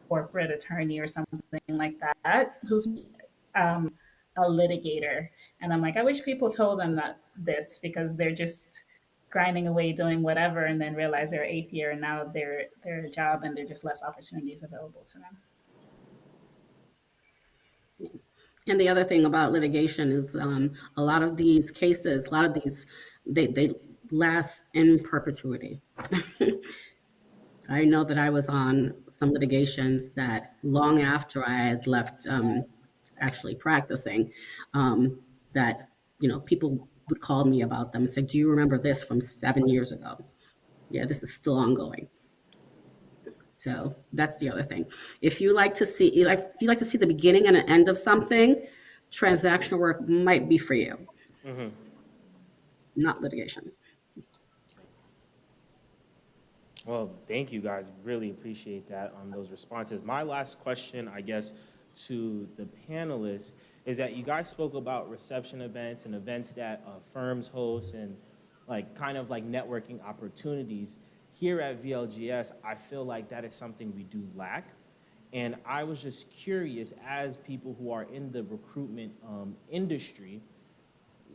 corporate attorney or something like that, who's um, a litigator. And I'm like, I wish people told them that this, because they're just grinding away doing whatever, and then realize they're eighth year and now they're a job and there's just less opportunities available to them. And the other thing about litigation is a lot of these cases, they last in perpetuity. I know that I was on some litigations that long after I had left actually practicing, that, people would call me about them and say, do you remember this from 7 years ago? Yeah, this is still ongoing. So that's the other thing. If you like to see the beginning and an end of something, transactional work might be for you, not litigation. Well, thank you guys. Really appreciate that on those responses. My last question, I guess, to the panelists is that you guys spoke about reception events and events that firms host and kind of like networking opportunities. Here at VLGS, I feel like that is something we do lack. And I was just curious, as people who are in the recruitment industry,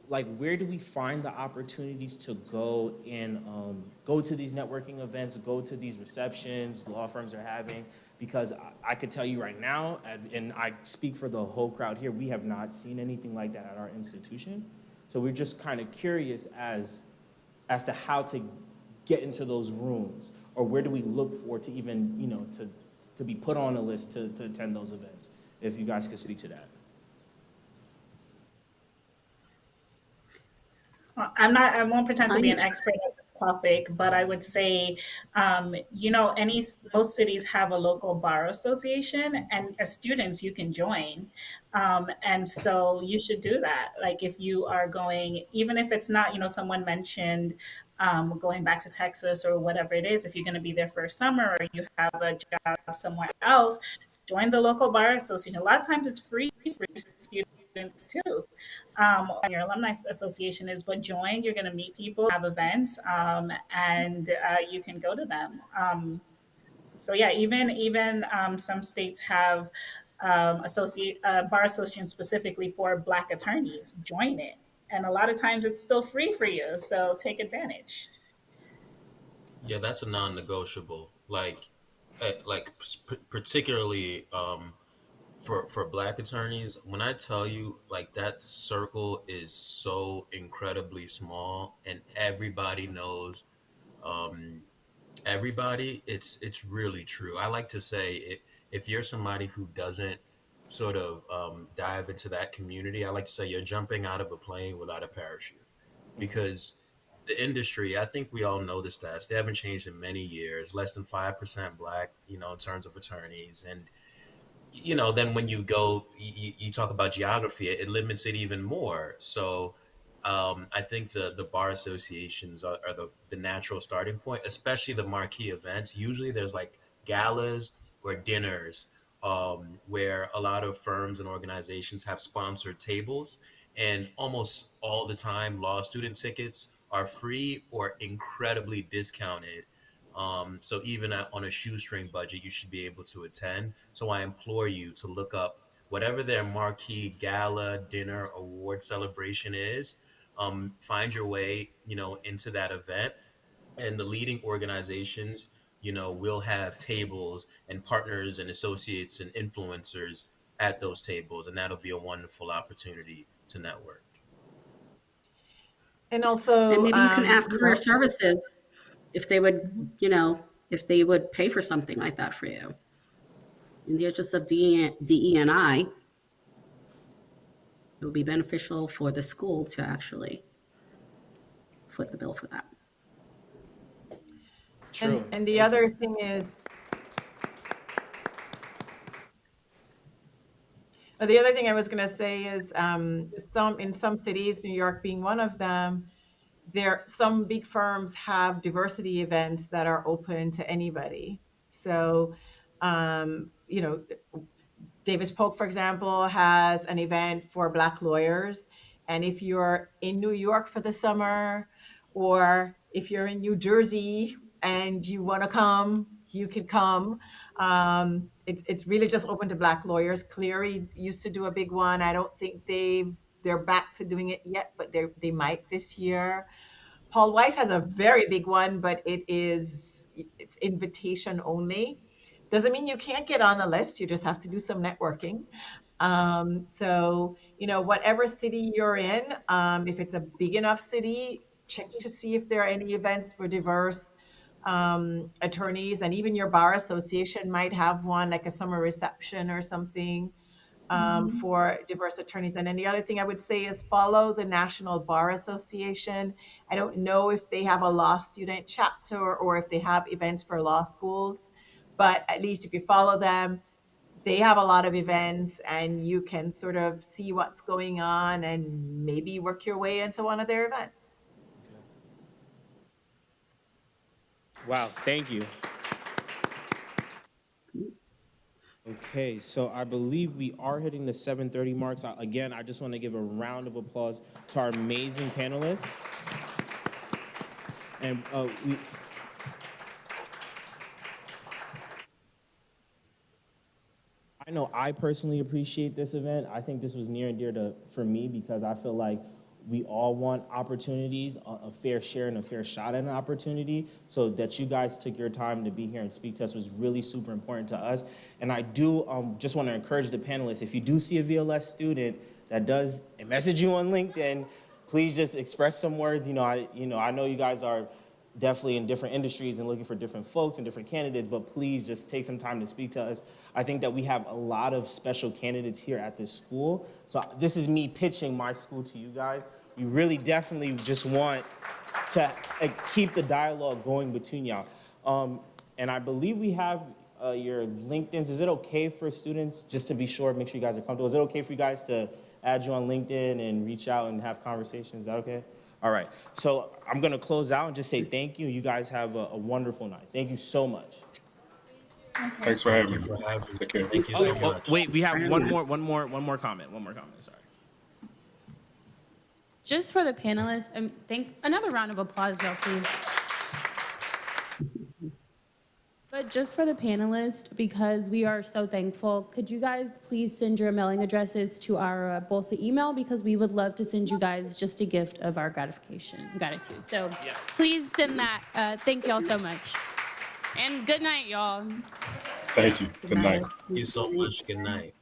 where do we find the opportunities to go and go to these networking events, go to these receptions law firms are having? Because I could tell you right now, and I speak for the whole crowd here, we have not seen anything like that at our institution. So we're just kind of curious as to how to get into those rooms, or where do we look for to even, to be put on a list to attend those events, if you guys could speak to that. I won't pretend to be an expert at this topic, but I would say, most cities have a local bar association, and as students, you can join. And so you should do that. Like if you are going, even if it's not, someone mentioned going back to Texas or whatever it is, if you're going to be there for a summer or you have a job somewhere else, join the local bar association. A lot of times it's free for students too. Your alumni association is, but join, you're going to meet people, have events, and you can go to them. So yeah, even some states have bar associations specifically for Black attorneys. Join it, and a lot of times it's still free for you, so take advantage. Yeah, that's a non-negotiable. Particularly for Black attorneys, when I tell you that circle is so incredibly small and everybody knows everybody, it's really true. I like to say if you're somebody who doesn't sort of dive into that community, I like to say you're jumping out of a plane without a parachute, because the industry, I think we all know the stats. They haven't changed in many years. Less than 5% Black, in terms of attorneys. And, then when you go, you talk about geography, it limits it even more. So I think the bar associations are the natural starting point, especially the marquee events. Usually there's galas or dinners where a lot of firms and organizations have sponsored tables. And almost all the time, law student tickets are free or incredibly discounted. So even on a shoestring budget, you should be able to attend. So I implore you to look up whatever their marquee gala, dinner, award celebration is. Find your way, into that event, and the leading organizations, will have tables and partners and associates and influencers at those tables, and that'll be a wonderful opportunity to network. And also, And maybe you can ask career services if they would, if they would pay for something like that for you. In the interest of DE&I, it would be beneficial for the school to actually foot the bill for that. True. And the other thing is, the other thing I was going to say is, in some cities, New York being one of them, some big firms have diversity events that are open to anybody. So, you know, Davis Polk, for example, has an event for Black lawyers. And if you're in New York for the summer, or if you're in New Jersey and you want to come, you can come. It's really just open to Black lawyers. Cleary used to do a big one. I don't think they're back to doing it yet, but they might this year. Paul Weiss has a very big one, but it's invitation only. Doesn't mean you can't get on the list. You just have to do some networking. So, whatever city you're in, if it's a big enough city, check to see if there are any events for diverse attorneys, and even your bar association might have one, like a summer reception or something. For diverse attorneys. And then the other thing I would say is follow the National Bar Association. I don't know if they have a law student chapter or if they have events for law schools, but at least if you follow them, they have a lot of events and you can sort of see what's going on and maybe work your way into one of their events. Wow, thank you. Okay, so I believe we are hitting the 7:30 mark. So again, I just want to give a round of applause to our amazing panelists. And I know I personally appreciate this event. I think this was near and dear for me because I feel like we all want opportunities, a fair share and a fair shot at an opportunity. So that you guys took your time to be here and speak to us was really super important to us. And I do just want to encourage the panelists, if you do see a VLS student that does message you on LinkedIn, please just express some words. I know you guys are definitely in different industries and looking for different folks and different candidates, but please just take some time to speak to us. I think that we have a lot of special candidates here at this school. So this is me pitching my school to you guys. We really definitely just want to keep the dialogue going between y'all. And I believe we have your LinkedIns. Is it okay for students, just to be sure, make sure you guys are comfortable, is it okay for you guys to add you on LinkedIn and reach out and have conversations? Is that okay? All right, so I'm gonna close out and just say thank you. You guys have a wonderful night. Thank you so much. Thanks for having me. Take care. Thank you so much. Wait, we have one more comment, sorry. Just for the panelists, another round of applause, y'all, please. But just for the panelists, because we are so thankful, could you guys please send your mailing addresses to our Bolsa email, because we would love to send you guys just a gift of our gratitude. So please send that. Thank y'all so much. And good night, y'all. Thank you. Good night. Thank you so much. Good night.